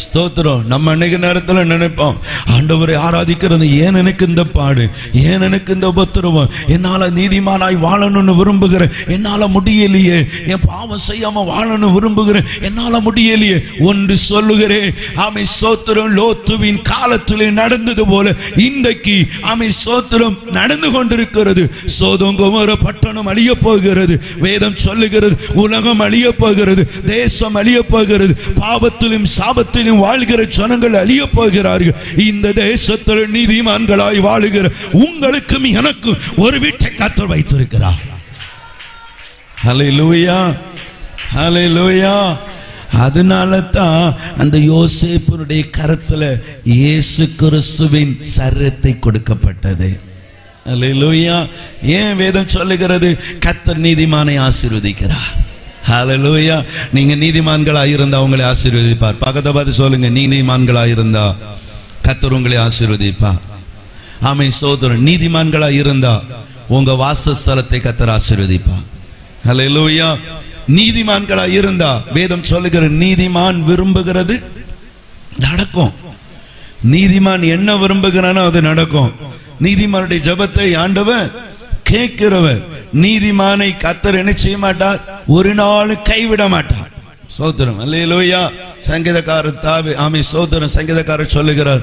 ஸ்தோத்திரம். நம்ம அநேக நேரத்தில் நினைப்போம், ஆண்டவரை ஆராதிக்கிறது ஏன் எனக்கு இந்த பாடு, ஏன் எனக்கு இந்த உபத்திரவம், என்னால நீதிமானாய் வாழணும்னு விரும்புகிறேன், என்னால முடியலையே, என் பாவம் செய்யாம வாழணும் விரும்புகிறேன், என்னால முடியலையே. ஒன்று சொல்லுகிறேன், ஆமை ஸ்தோத்திரம், லோத்துவின் காலத்திலே நடந்தது போல இன்றைக்கு ஆமை ஸ்தோத்திரம் நடந்து கொண்டிருக்கிறது. சோதோம் கொமோரா பட்டணம் அழிய போகிறது. வேதம் சொல்லுகிறது, உலகம் அழிய போகிறது, தேசம் அழிய போகிறது, பாவத்திலும் சாபத்திலும் வாழ்கிற ஜனங்கள் அழிய போகிறார்கள். இந்த தேசத்தில் நீதிமான்களாய் வாழுகிற உங்களுக்கும் எனக்கும் ஒரு வீட்டை கர்த்தர் வைத்திருக்கிறார். ஹல்லேலூயா, ஹல்லேலூயா. அதனால தான் அந்த யோசேப்புடைய கரத்துல இயேசு கிறிஸ்துவின் சரீரத்தை கொடுக்கப்பட்டது. ஹல்லேலூயா. ஏன் வேதம் சொல்லுகிறது, கர்த்தர் நீதிமானை ஆசீர்வதிக்கிறார். ஹல்லேலூயா. நீங்க நீதிமான்களா இருந்தா உங்களை ஆசீர்வதிப்பார். பக்கத்தை பார்த்து சொல்லுங்க, நீதிமான்களா இருந்தா கர்த்தர் உங்களை ஆசீர்வதிப்பார். ஆமென் சகோதரன். நீதிமான்களா இருந்தா உங்க வாசஸ்தலத்தை கர்த்தர் ஆசீர்வதிப்பார். ஹல்லேலூயா. நீதிமான்களா இருந்தா வேதம் சொல்லுகிற நீதிமான் விரும்புகிறது நடக்கும். நீதிமான் என்ன விரும்புகிறானோ அது நடக்கும். நீதிமானுடைய ஜெபத்தை ஆண்டவர் கேட்கிறவர். நீதிமானை கர்த்தர் என்ன செய்ய மாட்டார், ஒரு நாள் கைவிட மாட்டார். சோதரம். அல்லேலூயா. சங்கீதக்காரர் தாவி ஆமே சோதரம் சங்கீதக்காரர் சொல்லுகிறார்,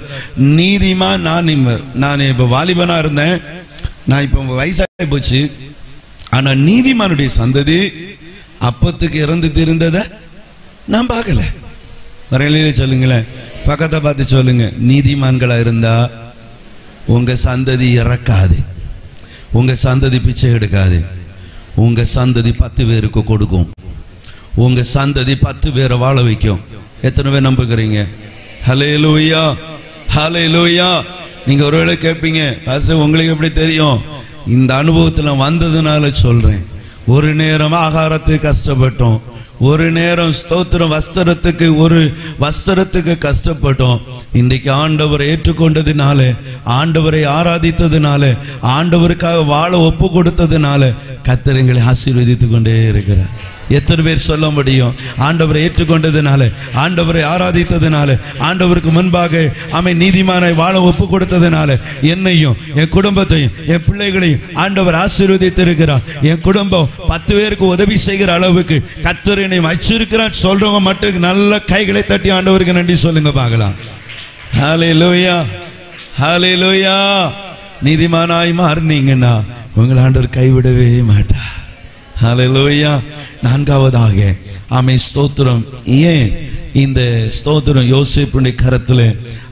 நீதிமான் நான் இப்ப வாலிபனா இருந்தேன், நான் இப்ப வயசாகி போச்சு, ஆனா நீதிமானுடைய சந்ததி அப்பத்துக்கு இறந்து திருந்தத நான் பார்க்கல. வரையிலே சொல்லுங்களேன், பக்கத்தை பார்த்து சொல்லுங்க, நீதிமான்களா இருந்தா உங்க சந்ததி இறக்காது, உங்க சந்ததி பிச்சை எடுக்காது, உங்க சந்ததி 10 பேருக்கு கொடுக்கும், உங்க சந்ததி 10 பேரை வாழ வைக்கும். எத்தனை பேர் நம்புகிறீங்க? ஹல்லேலூயா, ஹல்லேலூயா. நீங்க ஒருவேளை கேட்பீங்க, பாஸ்டர் உங்களுக்கு எப்படி தெரியும்? இந்த அனுபவத்தில் வந்ததுனால சொல்றேன். ஒரு நேரம் ஆகாரத்துக்கு கஷ்டப்பட்டோம், ஒரு நேரம் ஸ்தோத்திரம் வஸ்திரத்துக்கு கஷ்டப்பட்டோம். இன்றைக்கு ஆண்டவரை ஏற்றுக்கொண்டதுனால, ஆண்டவரை ஆராதித்ததுனால, ஆண்டவருக்காக வாழ ஒப்பு கொடுத்ததுனால கர்த்தர் எங்களை ஆசீர்வதித்துக் கொண்டே இருக்கிறார். எத்தனை பேர் சொல்ல முடியும்? ஆண்டவரை ஏற்றுக்கொண்டதுனால, ஆண்டவரை ஆராதித்ததுனால, ஆண்டவருக்கு முன்பாக அவன் நீதிமானாய் வாழ ஒப்பு கொடுத்ததுனால என்னையும் என் குடும்பத்தையும் என் பிள்ளைகளையும் ஆண்டவர் ஆசீர்வதித்திருக்கிறார். என் குடும்பம் 10 பேருக்கு உதவி செய்கிற அளவுக்கு கர்த்தர் என்னை வச்சிருக்கிறார். சொல்றவங்க மட்டும் நல்ல கைகளை தட்டி ஆண்டவருக்கு நன்றி சொல்லுங்க பார்க்கலாம். ஹல்லேலூயா, ஹல்லேலூயா. நீதிமானாய் மாறினீங்கன்னா உங்கள் ஆண்டவர் கைவிடவே மாட்டார். ஹல்லேலூயா. 4வதாக ஆமென் ஸ்தோத்திரம். ஏன் இந்த ஸ்தோத்திரம் யோசேப்புடைய கரத்தில்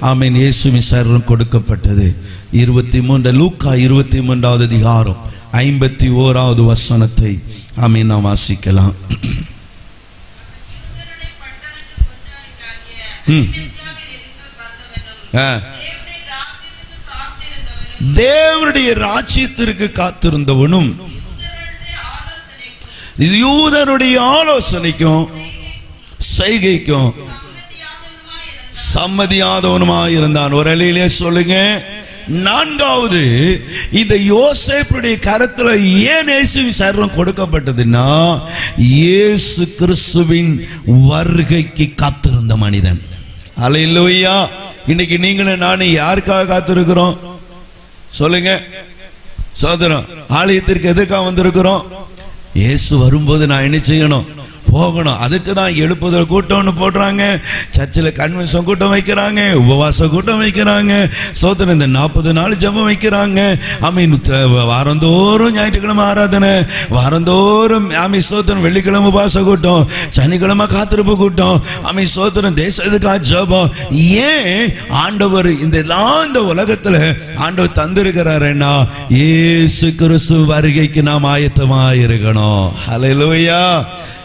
ஆமென் இயேசுவின் சரீரம் கொடுக்கப்பட்டது? 23 லூக்கா 23வது அதிகாரம் 51வது வசனத்தை ஆமென் நாம் வாசிக்கலாம். தேவனுடைய ராஜ்யத்திற்கு காத்திருந்தவனும் யூதருடைய ஆலோசனைக்கும் செய்கைக்கும் சம்மதியாதவனுமாய் இருந்தான். ஒரு அலையிலே சொல்லுங்க. 4வது, இந்த யோசேப்புடைய கரத்துல ஏன் இயேசுவின் சரீரம் கொடுக்கப்பட்டதுன்னா, இயேசு கிறிஸ்துவின் வருகைக்கு காத்திருந்த மனிதன். அல்லேலூயா. இன்னைக்கு நீங்களும் நானும் யாருக்காக காத்திருக்கிறோம் சொல்லுங்க சோதரம்? ஆலயத்திற்கு எதுக்காக வந்திருக்கிறோம்? இயேசு வரும்போது நான் என்ன செய்யணும்? போகணும். அதுக்கு தான் எழுப்புதல் கூட்டம்னு போடுறாங்க, சர்ச்சில் கன்வென்ஷன் கூட்டம் வைக்கிறாங்க, உபவாச கூட்டம் வைக்கிறாங்க, சோதனை இந்த 40 நாள் ஜெபம் வைக்கிறாங்க. வாரந்தோறும் ஞாயிற்றுக்கிழமை ஆராதனை, வாரந்தோறும் சோதனை வெள்ளிக்கிழமை உபவாச கூட்டம், சனிக்கிழமை காத்திருப்பு கூட்டம், சோதனை தேசத்துக்காக ஜெபம். ஏன் ஆண்டவர் இந்த உலகத்துல ஆண்டவர் தந்திருக்கிறாருன்னா இயேசு கிறிஸ்து வருகைக்கு நாம் ஆயத்தமாக இருக்கணும். ஹல்லேலூயா,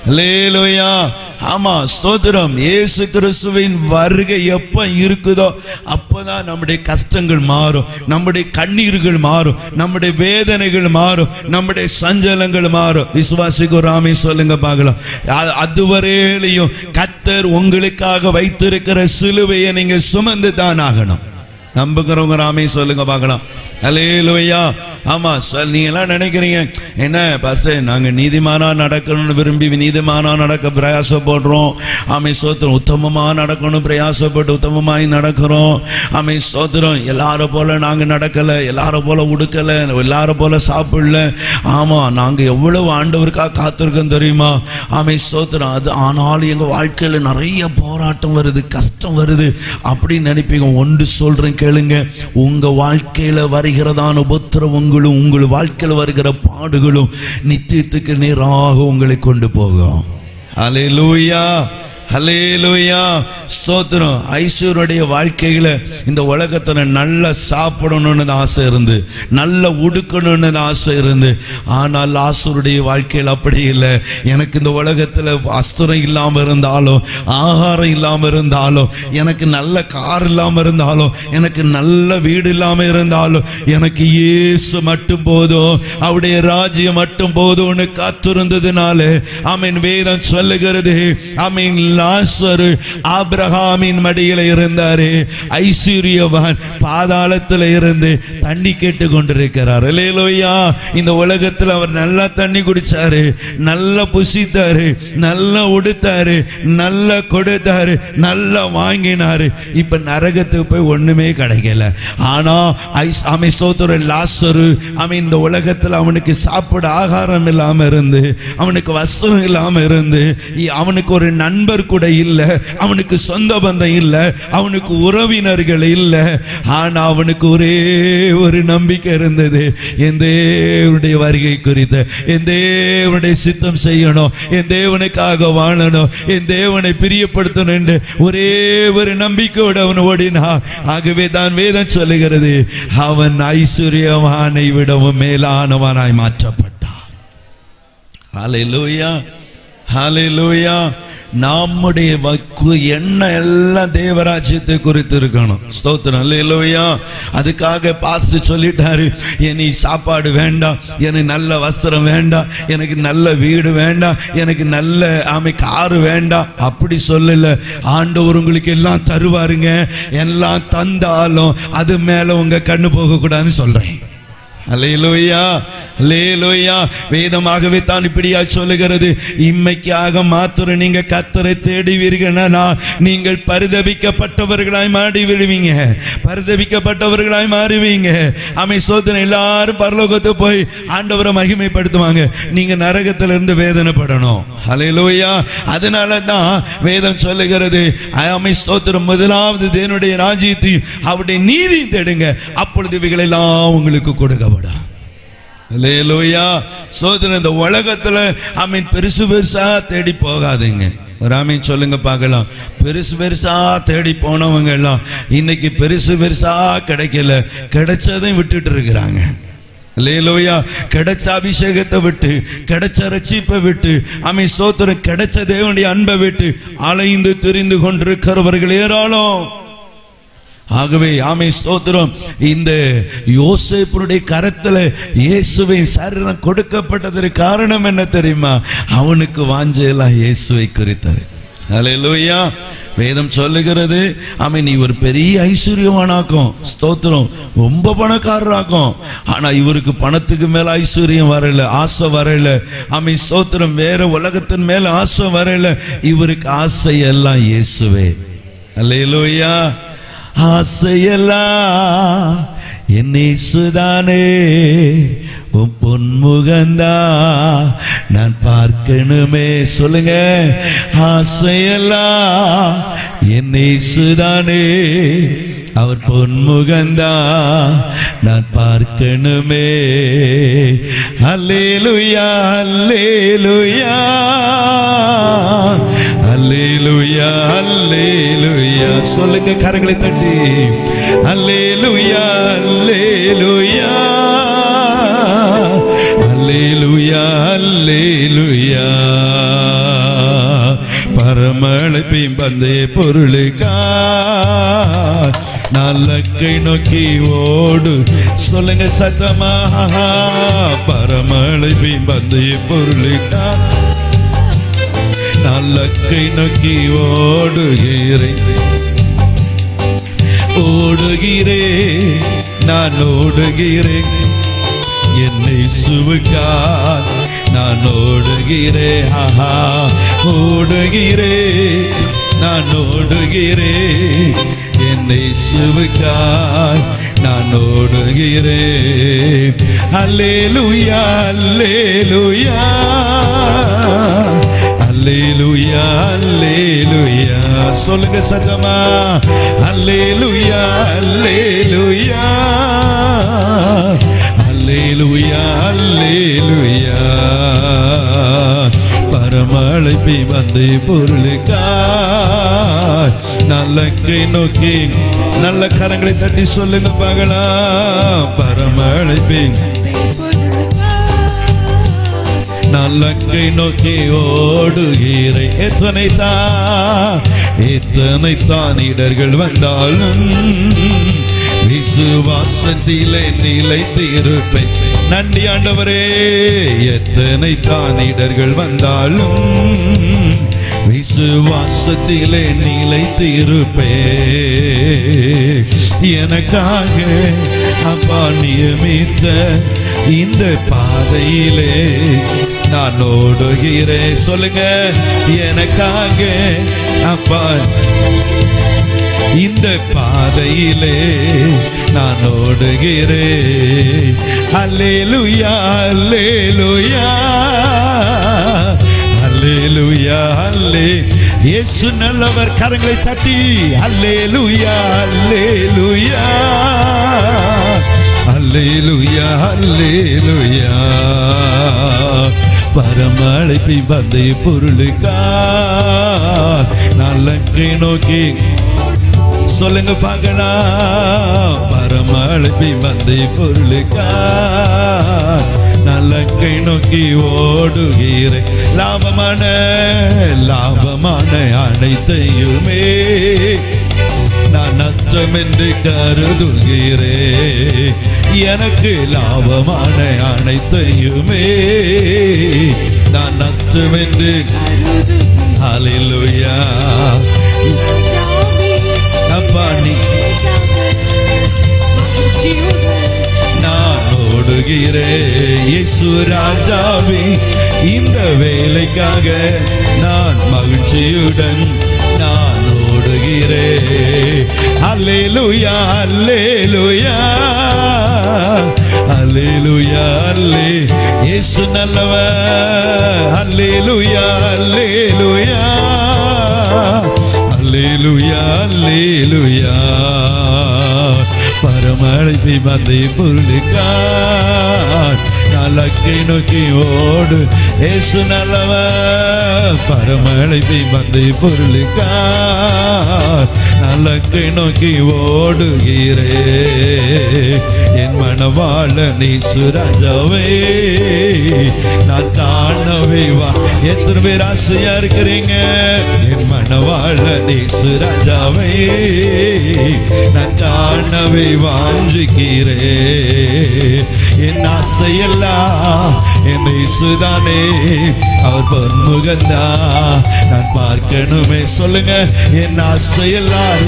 ஹல்லேலூயா. ஆமா, ஸ்தோத்திரம். இயேசு கிறிஸ்துவின் வருகை எப்ப இருக்குதோ அப்பதான் நம்முடைய கஷ்டங்கள் மாறும், நம்முடைய கண்ணீர்கள் மாறும், நம்முடைய வேதனைகள் மாறும், நம்முடைய சஞ்சலங்கள் மாறும். விசுவாசிக்கு ராமே சொல்லுங்க பார்க்கலாம். அதுவரையிலையும் கர்த்தர் உங்களுக்காக வைத்திருக்கிற சிலுவையை நீங்க சுமந்து தான் ஆகணும். நம்புகிறவங்க ராமே சொல்லுங்க பார்க்கலாம். ஹல்லேலூயா. ஆமா, நீங்க எல்லாம் நினைக்கிறீங்க, என்ன பாஸ்டர் நாங்க நீதிமானா நடக்கணும்னு விரும்பி நீதிமானா நடக்க பிரயாசப்படுறோம். சோத்திரம். உத்தமமா நடக்கணும் பிரயாசப்பட்டு உத்தமமாய் நடக்கிறோம். சோத்திரம். எல்லாரும் போல நாங்க நடக்கல, எல்லாரும் போல உடுக்கல, எல்லாரும் போல சாப்பிடல. ஆமா, நாங்க எவ்வளவு ஆண்டவருக்காக காத்திருக்கோம் தெரியுமா? சோத்திரம். அது ஆனாலும் எங்க வாழ்க்கையில நிறைய போராட்டம் வருது, கஷ்டம் வருது அப்படின்னு நினைப்பீங்க. ஒன்று சொல்றேன் கேளுங்க, உங்க வாழ்க்கையில வருகிறதான உபத்திரவங்களும் உங்கள் வாழ்க்கையில் வருகிற பாடுகளும் நித்தியத்துக்கு நேராக உங்களை கொண்டு போகும். ஹல்லேலூயா, ஹல்லேலூயா. ஸ்தோத்திரம். ஐஸ்வர்யுடைய வாழ்க்கையில இந்த உலகத்துல நல்லா சாப்பிடணும்னு ஆசை இருந்து, நல்லா உடுக்கணும்னு ஆசை இருந்து, ஆனால் லாசருடைய வாழ்க்கையில் அப்படி இல்லை. எனக்கு இந்த உலகத்துல வஸ்திரம் இல்லாம இருந்தாலும், ஆகாரம் இல்லாம இருந்தாலும், எனக்கு நல்ல கார் இல்லாம இருந்தாலும், எனக்கு நல்ல வீடு இல்லாம இருந்தாலும், எனக்கு இயேசு மட்டும் போதும், அவருடைய ராஜ்யம் மட்டும் போதும்னு காத்திருந்ததுனால வேதம் சொல்லுகிறது. லாசரு ஆபிரகாமின் மடியில இருந்தாரு. ஐஸ்வர்யவான் பாதாளத்துல இருந்து தண்ணி கேட்டு கொண்டிருக்கிறார். அல்லேலூயா. இந்த உலகத்துல அவர் நல்லா தண்ணி குடிச்சாரு, நல்லா புசித்தாரு, நல்லா உடுத்தாரு, நல்லா கொடுத்தாரு, நல்லா வாங்கினாரு. இப்ப நரகத்துக்கு போய் ஒண்ணுமே கிடைக்கல. ஆனா சோதர லாசரு இந்த உலகத்துல அவனுக்கு சாப்பிட ஆகாரம் இல்லாம இருந்து, அவனுக்கு வஸ்திரம் இல்லாம இருந்து, அவனுக்கு ஒரு நண்பர் கூட இல்ல, அவனுக்கு சொந்த பந்தம் இல்ல, அவனுக்கு உறவினர்கள் இல்ல. ஆனா அவனுக்கு ஒரே ஒரு நம்பிக்கை இருந்தது, என் தேவனுடைய வருகை குறித்த, என் தேவனுடைய சித்தம் செய்யணும், என் தேவனுக்காக வாழணும், என் தேவனை பிரியப்படுத்தணும் என்று ஒரே ஒரு நம்பிக்கையோடு அவன் ஓடினான். ஆகவே தான் வேதம் சொல்லுகிறது, அவன் ஐஸ்வர்யவானை விடவும் மேலானவனாய் மாற்றப்பட்டான். ஹல்லேலூயா, ஹல்லேலூயா. நம்முடைய எண்ணம் எல்லாம் தேவராஜ்யத்தை குறித்து இருக்கணும். ஸ்தோத்திரம். அல்லேலூயா. அதுக்காக பாஸ்டர் சொல்லிட்டாரு, எனக்கு சாப்பாடு வேண்டாம், எனக்கு நல்ல வஸ்திரம் வேண்டாம், எனக்கு நல்ல வீடு வேண்டாம், எனக்கு நல்ல காரு வேண்டாம், அப்படி சொல்லல. ஆண்டவர் உங்களுக்கு எல்லாம் தருவாருங்க. எல்லாம் தந்தாலும் அது மேல உங்க கண்ணு போக கூடாதுன்னு சொல்றேன். அல்லேலூயா, அல்லேலூயா. வேதமாகவே தான் இப்படியா சொல்லுகிறது, இம்மைக்காக மாத்திரம் நீங்க கர்த்தரை தேடுவீர்களா, நீங்கள் பரிதபிக்கப்பட்டவர்களாய் மாறி விடுவீங்க, பரிதபிக்கப்பட்டவர்களாய் மாறுவீங்க. சோதனை. எல்லாரும் பரலோகத்துக்கு போய் ஆண்டவரை மகிமைப்படுத்துவாங்க, நீங்க நரகத்துல இருந்து வேதனைப்படணும். அல்லேலூயா. அதனால தான் வேதம் சொல்லுகிறது, ஸ்தோத்திரம், முதலாவது தேவனுடைய ராஜ்யத்தை அவருடைய நீதி தேடுங்க, அப்பொழுது இவைகள் எல்லாம் உங்களுக்கு கொடுக்கப்படும். அல்லேலூயா. சோதனை. இந்த உலகத்துல பெருசு பெருசா தேடி போகாதீங்க. ஒரு சொல்லுங்க பார்க்கலாம். பெருசு பெருசா தேடி போனவங்க எல்லாம் இன்னைக்கு பெருசு பெருசா கிடைக்கல, கிடைச்சதையும் விட்டுட்டு இருக்கிறாங்க. அல்லேலூயா. கிடைச்ச அபிஷேகத்தை விட்டு, கிடைச்ச ரட்சிப்பை விட்டு, சோதனை, கிடைச்ச தேவனுடைய அன்பை விட்டு அலைந்து திரிந்து கொண்டிருக்கிறவர்கள் ஏராளம். ஆகவே ஸ்தோத்திரம். இந்த யோசேப்புடைய கரத்துல இயேசுவின் சரீரம் கொடுக்கப்பட்டதற்கு காரணம் என்ன தெரியுமா? அவனுக்கு வாஞ்சையெல்லாம் இயேசுவை குறித்தது. அல்லேலூயா. வேதம் சொல்லுகிறது, நீ ஒரு பெரிய ஐஸ்வர்யவானாக்கும், ஸ்தோத்திரம், ரொம்ப பணக்காரராக்கும். ஆனா இவருக்கு பணத்துக்கு மேல ஐஸ்வர்யம் வரல, ஆசை வரல. ஸ்தோத்திரம். வேற உலகத்தின் மேல ஆசை வரல. இவருக்கு ஆசை எல்லாம் இயேசுவே. அல்லேலூயா. ஆசையெல்லாம் என்னை சுதானே, உன் பொன்முகந்தா நான் பார்க்கணுமே. சொல்லுங்க, ஆசையெல்லாம் என் இயேசுதானே, அவர் பொன்முகந்தா நான் பார்க்கணுமே. அல்லேலூயா அல்லேலூயா அல்லேலூயா அல்லேலூயா. சொல்லுங்க கரங்களை தட்டி, அல்லேலூயா அல்லேலூயா அல்லேலூயா அல்லேலூயா. பரமழைப்பையும் பந்தய பொருளுக்கா நல்லக்கை நோக்கி ஓடு. சொல்லுங்க சத்தமா, பரமழைப்பையும் பந்தய பொருளுக்கா நல்லக்கை நோக்கி ஓடுகிறேன். ஓடுகிறேன் நான் ஓடுகிறேன், என்னை சுவுக்கார் நான் ஓடுகிறேன். ஆஹா, ஓடுகிறேன் நான் ஓடுகிறேன், என்னை சுவுக்கார் நான் ஓடுகிறேன். அல்லேலூயா அல்லேலூயா அல்லேலூயா அல்லேலூயா. சொல்லுங்க சத்தமா, அல்லேலூயா அல்லேலூயா அல்லேலூயா அல்லேலூயா. பரமழைப்பை வந்து பொருளுக்கா நல்லக்கை நோக்கி நல்ல கரங்களை தட்டி சொல்லுங்க பார்க்கலாம். பரமழைப்பை நல்லக்கை நோக்கி ஓடுகிறேன். எத்தனை தான் இடர்கள் வந்தாலும் விசுவாசத்திலே நிலைத்திருப்பேன். நன்றி ஆண்டவரே. எத்தனை தான் இடர்கள் வந்தாலும் விசுவாசத்திலே நிலைத்திருப்பேன். எனக்காக அப்பா நியமித்த இந்த பாதையிலே நான் ஓடுகிறேன். சொல்லுங்க, எனக்காக அப்பா இந்த பாதையிலே நான் ஓடுகிறேன். அல்லேலூயா அல்லேலூயா அல்லேலூயா அல்லே. இயேசு நல்லவர். கரங்களை தட்டி அல்லேலூயா அல்லேலூயா அல்லேலூயா அல்லேலூயா. பரமழைப்பை பந்தை பொருளுக்கா நல்லக்கை நோக்கி சொல்லுங்க பார்க்கலாம். பரமழைப்பை பந்தை பொருளுக்கா நல்லக்கை நோக்கி ஓடுகிறேன். லாபமான அனைத்தையுமே நான் நஷ்டம் என்று கருதுகிறேன். எனக்கு லாபமான அனைத்தையுமே நான் நஷ்டம் என்று. ஹல்லேலூயா. அப்பா நீ நான் ஓடுகிறேன். இயேசு ராஜாவே, இந்த வேலைக்காக நான் மகிழ்ச்சியுடன் நான் ஓடுகிறேன். அல்லேலூயா அல்லேலூயா அல்லேலூயா அல்லே. இயேசு நல்லவர். அல்லேலூயா அல்லேலூயா அல்லேலூயா அல்லேலூயா. பரமழைப்பை பந்தை பொருளுக்கா நல்லக்கை நோக்கி ஓடு. இயேசு நல்லவர். பரமழைப்பை பந்தை பொருளுக்கா நல்லக்கை நோக்கி ஓடுகிறேன். என் மனவாள இயேசு ராஜாவே நான் காணவே வா. எத்தனை பேர் ஆசையா இருக்கிறீங்க? என் மனவாள இயேசு ராஜாவே நான் காணவே வாஞ்சிக்கிறேன். என் ஆசையெல்லாம் என் இயேசுதானே அவர் பொன்முகந்தா நான் பார்க்கணுமே. சொல்லுங்க, என் ஆசையெல்லாம்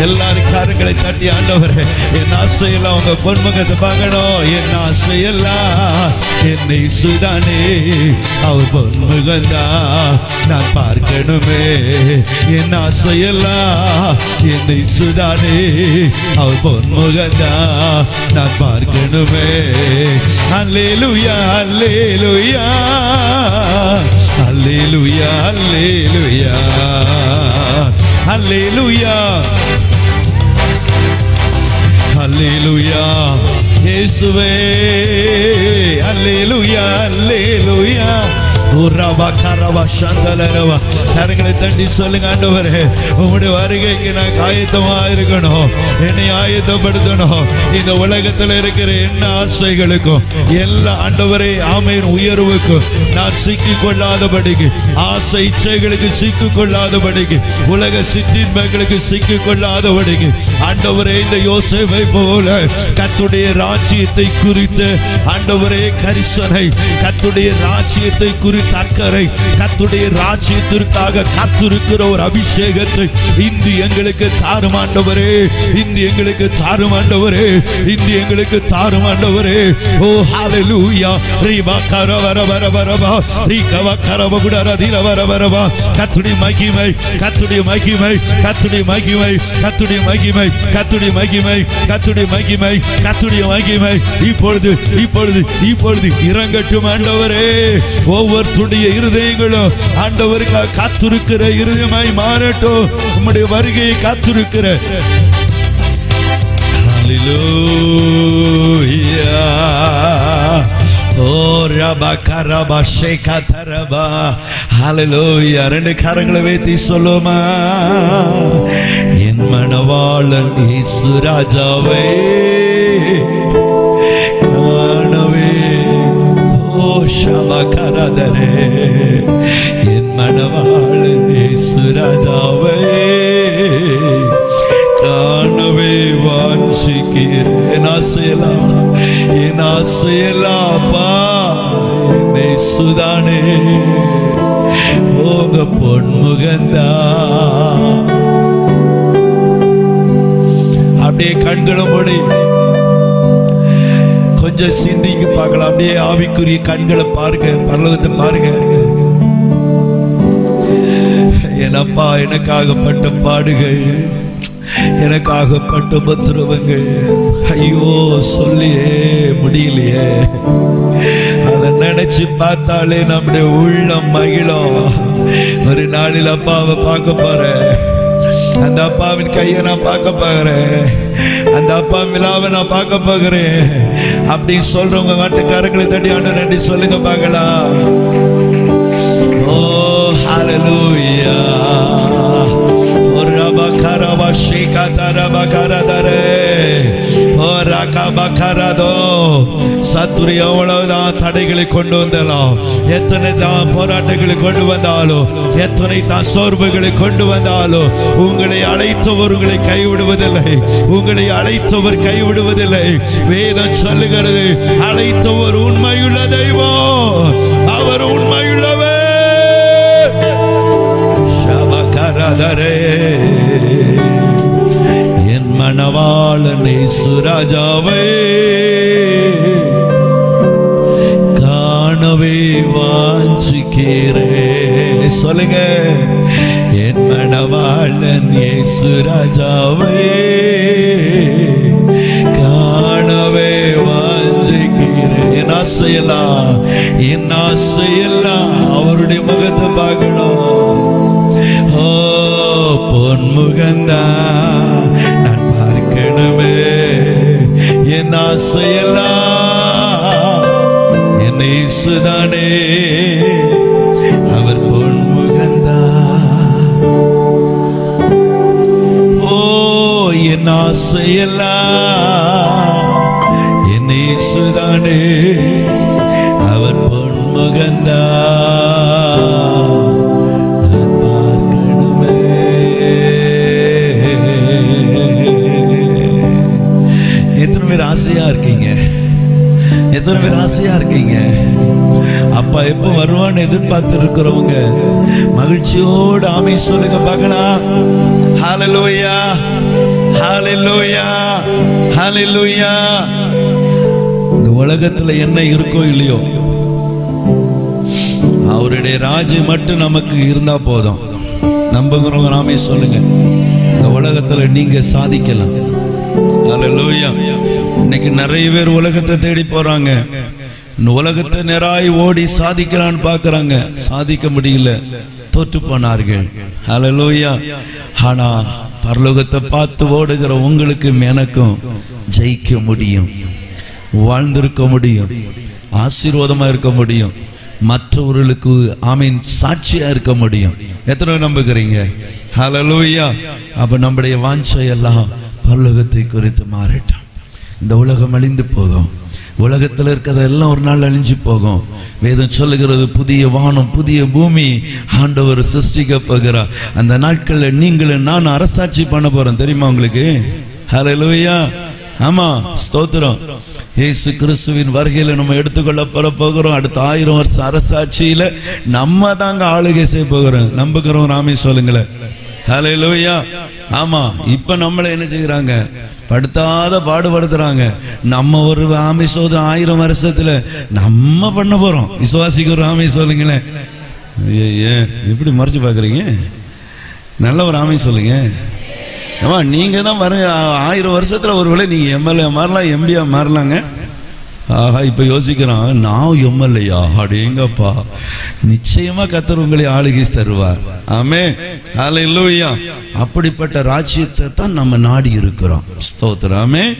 எல்லாரும் காரங்களை தட்டி ஆண்டவரே என் ஆசையெல்லாம் உங்க பொன்முகத்தை பார்க்கணும். என் ஆசையெல்லாம் என் இயேசுதானே அவர் பொன்முகந்தா நான் பார்க்கணுமே. என் ஆசையெல்லாம் என் இயேசுதானே அவர் பொன்முகந்தா நான் பார்க்கணுமே. அல்லேலூயா அல்லேலூயா அல்லேலூயா அல்லேலூயா அல்லேலூயா அல்லேலூயா இயேசுவே அல்லேலூயா அல்லேலூயா. கரங்களை தட்டி சொல்லுங்க, ஆண்டவரே உங்களுடைய வருகைக்கு நான் ஆயத்தமா இருக்கணும், என்னை ஆயத்தப்படுத்தணும். இந்த உலகத்தில் இருக்கிற என்ன ஆசைகளுக்கும் எல்லா ஆண்டவரே ஆமையின் உயர்வுக்கும் நான் சிக்கிக் கொள்ளாதபடிக்கு, ஆசை இச்சைகளுக்கு சிக்கிக் கொள்ளாதபடிக்கு, உலக சிற்றின்பங்களுக்கு சிக்கிக் கொள்ளாதபடிக்கு ஆண்டவரே இந்த யோசேப்பை போல கர்த்தருடைய ராஜ்யத்தை குறித்து ஆண்டவரே கரிசனை, கர்த்தருடைய ராஜ்யத்தை குறித்து அக்கறை, கர்த்தருடைய ராஜ்யத்திற்காக காத்திருக்கிற ஒரு அபிஷேகத்தை இன்று எங்களுக்கு தாரும் ஆண்டவரே, இன்று எங்களுக்கு தாரும் ஆண்டவரே, இன்று எங்களுக்கு தாரும் ஆண்டவரே. ஓ ஹalleluya ரீபா கரவரவரவரவா ரீகவ கரவகுடரதில வரவரவா. கர்த்தருடைய மகிமை, கர்த்தருடைய மகிமை, கர்த்தருடைய மகிமை, கர்த்தருடைய மகிமை, கர்த்தருடைய மகிமை, கர்த்தருடைய மகிமை, கர்த்தருடைய மகிமை இப்பொழுது இப்பொழுது இப்பொழுது இறங்கட்டும் ஆண்டவரே. ஒவ்வொருடைய இருதயங்களும் ஆண்டவருக்காக காத்திருக்கிற இருதயமாய் மாறட்டும். உம்முடைய வருகையை காத்திருக்கிற ஹalleluya. ஓ ரபா கரபா ஷேகா தரபா ஹalleluya. ரெண்டு கரங்களை வைத்து சொல்லுமா, என் மணவாளன் இயேசு ராஜாவே காணவே. ஓ ஷபா கரதரே என் மணவாளன் இயேசு ராஜாவே காணவே வாஞ்சிக்கிறேன். என் ஆசையெல்லாப்பா என் இயேசுதானே உங்க பொன்முகந்தா. அப்படியே கண்களை மூடி கொஞ்சம் சிந்திக்கு பார்க்கலாம். அப்படியே ஆவிக்குரிய கண்களை பாருங்க, பரலோகத்தை பாருங்க. எனப்பா எனக்காகப்பட்ட பாடுகள், எனக்காகப்பட்ட உபத்திரவங்கள், ஐயோ சொல்லியே முடியலையே. அதை நினைச்சு பார்த்தாலே நம்முடைய உள்ளம் மகிழும். ஒரு நாளில் அப்பாவை பார்க்க போறேன், அந்த அப்பாவின் கையை நான் பார்க்க போகிறேன், அந்த அப்பா விழாவை நான் பார்க்க போகிறேன் அப்படின்னு சொல்றவங்க மட்டும் கரங்களை தட்டி ஆண்டவரே நன்றி சொல்லுங்க பார்க்கலாம். ஓ ஹalleluya. சத்துரு எவ்வளவுதான் தடைகளை கொண்டு வந்தாலும், எத்தனை தான் போராட்டங்களை கொண்டு வந்தாலும், எத்தனை தான் சோர்வுகளை கொண்டு வந்தாலும், உங்களை அழைத்தவர் உங்களை கைவிடுவதில்லை, உங்களை அழைத்தவர் கைவிடுவதில்லை. வேதம் சொல்லுகிறது, அழைத்தவர் உண்மையுள்ள தெய்வம், அவர் உண்மையுள்ளவர். என் மணவாளன் இயேசு ராஜாவே காணவே வாஞ்சிக்கிறேன். சொல்லுங்க, என் மணவாளன் இயேசு ராஜாவே காணவே வாஞ்சிக்கிறேன். என் ஆசையெல்லாம், என் ஆசையெல்லாம் அவருடைய முகத்தை பார்க்கணும். ஓ பொன்முகந்தா நான் பார்க்கணுமே. என் ஆசையெல்லாம் என் இயேசுதானே அவர் பொன்முகந்தா. ஓ என் ஆசையெல்லாம் என் இயேசுதானே அவர் பொன்முகந்தா. ஆசையா இருக்கீங்க, எத்தனை பேர் ஆசையா இருக்கீங்க? அப்பா எப்ப வருவான்னு எதிர்பார்த்து இருக்கிறவங்க மகிழ்ச்சியோடு ஆமென் சொல்லுங்க பார்க்கலாம். ஹல்லேலூயா, ஹல்லேலூயா, ஹல்லேலூயா. இந்த உலகத்துல என்ன இருக்கோ இல்லையோ, அவருடைய ராஜ்யம் மட்டும் நமக்கு இருந்தா போதும். நம்புகிறவங்க ஆமென் சொல்லுங்க. இந்த உலகத்துல நீங்க சாதிக்கலாம். ஹல்லேலூயா. இன்னைக்கு நிறைய பேர் உலகத்தை தேடி போறாங்க. உலகத்தை நேராய் ஓடி சாதிக்கலான்னு பாக்குறாங்க, சாதிக்க முடியல, தோற்று போனார்கள். ஹல்லேலூயா. ஆனா பரலோகத்தை பார்த்து ஓடுகிற உங்களுக்கும் எனக்கும் ஜெயிக்க முடியும், வாழ்ந்திருக்க முடியும், ஆசீர்வாதமா இருக்க முடியும், மற்றவர்களுக்கு ஆமீன் சாட்சியா இருக்க முடியும். எத்தனை நம்புகிறீங்க? ஹல்லேலூயா. அப்ப நம்முடைய வாஞ்சை எல்லாம் பரலோகத்தை குறித்து மாறட்டும். இந்த உலகம் அழிந்து போகும், உலகத்தில் இருக்கிறதெல்லாம் ஒரு நாள் அழிஞ்சு போகும். வேதம் சொல்லுகிறது புதிய வானம் புதிய பூமி ஆண்டவர் சிருஷ்டிக்க போகிறார். அந்த நாட்கள்ல நீங்களும் நான் அரசாட்சி பண்ண போறோம், தெரியுமா உங்களுக்கு? ஹல்லேலூயா. ஆமா, ஸ்தோத்திரம். இயேசு கிறிஸ்துவின் வருகையில நம்ம எடுத்துக்கொள்ள போகிறோம். அடுத்த 1000 வருஷம் அரசாட்சியில நம்ம தாங்க ஆளுகை செய்ய போகிறோம். நம்புகிறோம் ஆமென் சொல்லுங்களேன். ஹல்லேலூயா. ஆமா, இப்ப நம்மள என்ன செய்யறாங்க? படுத்தாத பாடுபடுத்துறாங்க. நம்ம ஒரு ஆமென் சோதனை 1000 வருஷத்துல நம்ம பண்ண போறோம். விசுவாசிக்கிறோம் ஆமென் சொல்லுங்களேன். எப்படி மறைச்சு பாக்குறீங்க? நல்ல ஒரு ஆமென் சொல்லுங்க. நீங்க தான் வர 1000 வருஷத்துல ஒருவேளை நீங்க எம்எல்ஏ மாறலாம், எம்பியா மாறலாங்க. ஆஹா, இப்ப யோசிக்கிறான், நான் எம்எல்ஏயா? அடேங்கப்பா, நிச்சயமா கர்த்தர் உங்களை ஆளுகை தருவார். ஆமென், ஹல்லேலூயா. அப்படிப்பட்ட ராஜ்யத்தை தான் நம்ம நாடி இருக்கிறோம். ஸ்தோத்திரம். ஆமென்,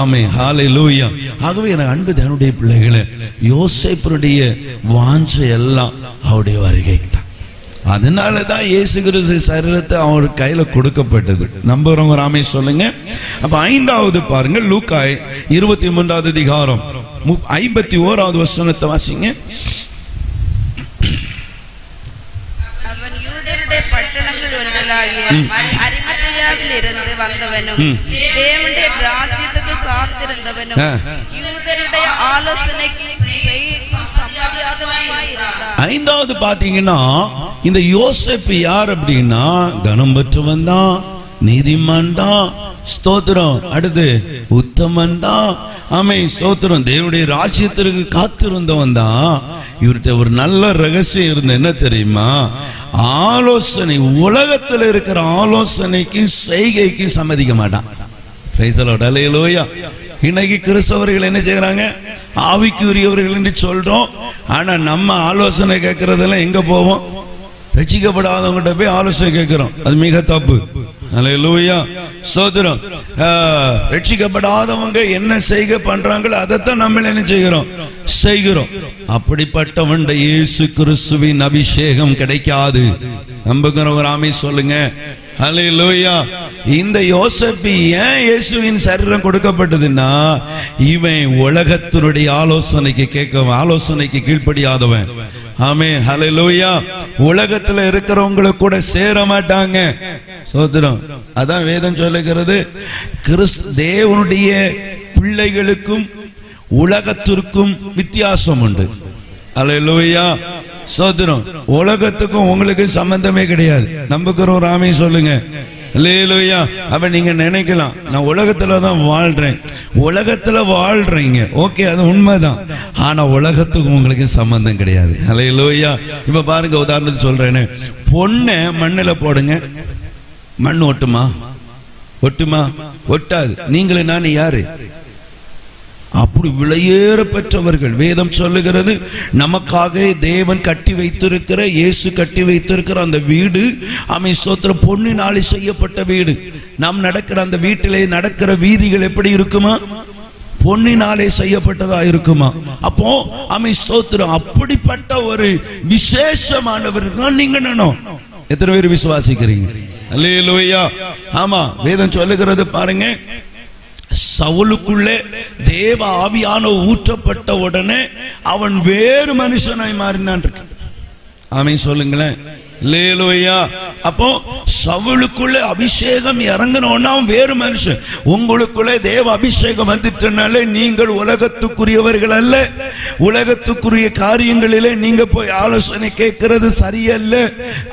ஆமென், ஹல்லேலூயா. ஆகவே எனக்கு அன்பு தேவனுடைய பிள்ளைகளே, யோசேப்புடைய வாஞ்சை எல்லாம் அவருடைய வருகைக்கு தான். அதனாலதான் இயேசு கிறிஸ்து சரீரத்தை அவர் கையில கொடுக்கப்பட்டது. நம்புறவங்க ஆமென் சொல்லுங்க. அப்ப 5வது பாருங்க, லூக்கா 23வது அதிகாரம் 51வது வசனத்தை வாசிங்க. அவன் யூதருடைய பட்டணங்கள் ஒன்றிலாகிய அரிமத்தயாவில் இருந்து வந்தவனும் தேவனுடைய ராஜ்யத்துக்கு காத்திருந்தவனும் யூதருடைய ஆலோசனைக்கு சம்மதியாதவனுமாயிருந்தான். 5வது பாத்தீங்கன்னா, இந்த யோசேப்பு யார் அப்படின்னா, கனம் பெற்றவன் தான், நீதிமான் தான். ஸ்தோத்திரம். அடுத்து உத்தமன் தான். ஆமென், ஸ்தோத்திரம். தேவனுடைய ராஜ்யத்திற்கு காத்திருந்தவன் தான். இவர்கிட்ட ஒரு நல்ல ரகசியம் இருந்த என்ன தெரியுமா? ஆலோசனை, உலகத்தில் இருக்கிற ஆலோசனைக்கு செய்கைக்கு சம்மதிக்க மாட்டான். Praise the lord. ஹல்லேலூயா. இன்னைக்கு கிறிஸ்தவர்கள் என்ன செய்யறாங்க? ஆவிக்குரியவர்கள் என்று சொல்றோம். ஆனா நம்ம ஆலோசனை கேட்கறதெல்லாம் எங்க போவோம்? ரட்சிக்கப்படாதவங்கிட்ட போய் ஆலோசனை கேட்கிறோம். அது மிக தப்பு. ஹல்லேலூயா. ஸ்தோத்திரம். ரட்சிக்கப்படாதவங்க என்ன செய்க பண்றாங்களோ அதைத்தான் நம்ம என்ன செய்கிறோம். அப்படிப்பட்டவன் இயேசு கிறிஸ்துவின் அபிஷேகம் கிடைக்காது. நம்புகிறவர் ஆமென் சொல்லுங்க. ஹல்லேலூயா. இந்த யோசேப்பு ஏன் இயேசுவின் சரீரம் கொடுக்கப்பட்டதுன்னா, இவன் உலகத்தினுடைய ஆலோசனைக்கு கீழ்ப்படியாதவன். ஆமென், ஹல்லேலூயா. உலகத்துல இருக்கிறவங்களை கூட சேர மாட்டாங்க. சோதரம். அதான் வேதம் சொல்லுகிறது, தேவனுடைய பிள்ளைகளுக்கும் உலகத்திற்கும் வித்தியாசம் உண்டு. ஹல்லேலூயா. சோதரம். உலகத்துக்கும் உங்களுக்கு சம்பந்தமே கிடையாது. நம்புகிறோம் ஆமென் சொல்லுங்க. ஹல்லேலூயா. அப்ப நீங்க நினைக்கலாம், நான் உலகத்துல தான் வாழ்றேன். உலகத்துல வாழ்றீங்க, ஓகே, அது உண்மைதான். ஆனா உலகத்துக்கும் உங்களுக்கு சம்பந்தம் கிடையாது. ஹல்லேலூயா. இப்ப பாருங்க, உதாரணத்துக்கு சொல்றேன்னு, பொண்ணை மண்ணுல போடுங்க, மண் ஒட்டுமா? ஒட்டாது. நீங்களே நான் யாரு? அப்படி விலையேற பெற்றவர்கள். வேதம் சொல்லுகிறது, நமக்காக தேவன் கட்டி வைத்திருக்கிற, இயேசு கட்டி வைத்திருக்கிற அந்த வீடு ஆமென் ஸ்தோத்திரம், பொன்னினாலே செய்யப்பட்ட வீடு. நாம் நடக்கிற அந்த வீட்டிலே நடக்கிற வீதிகள் எப்படி இருக்குமா? பொன்னினாலே செய்யப்பட்டதா இருக்குமா? அப்போ ஆமென் ஸ்தோத்திரம், அப்படிப்பட்ட ஒரு விசேஷமானவர்கள் நீங்க நானும். எத்தனை பேர் விசுவாசிக்கிறீங்க? அல்லேலூயா. ஆமா, வேதம் சொல்லுகிறது பாருங்க, சவுலுக்குள்ளே தேவ ஆவியான ஊற்றப்பட்ட உடனே அவன் வேறு மனுஷனாய் மாறினான். ஆமென் சொல்லுங்களேன். அல்லேலூயா. அப்போ சவுலுக்குள்ள அபிஷேகம் இறங்கணும்னா வேறு மனுஷன். உங்களுக்குள்ளே தேவ அபிஷேகம் வந்துட்டனாலே நீங்கள் உலகத்துக்குரியவர்கள் அல்ல. உலகத்துக்குரிய காரியங்களிலே நீங்க போய் ஆலோசனை கேட்கிறது சரியல்ல.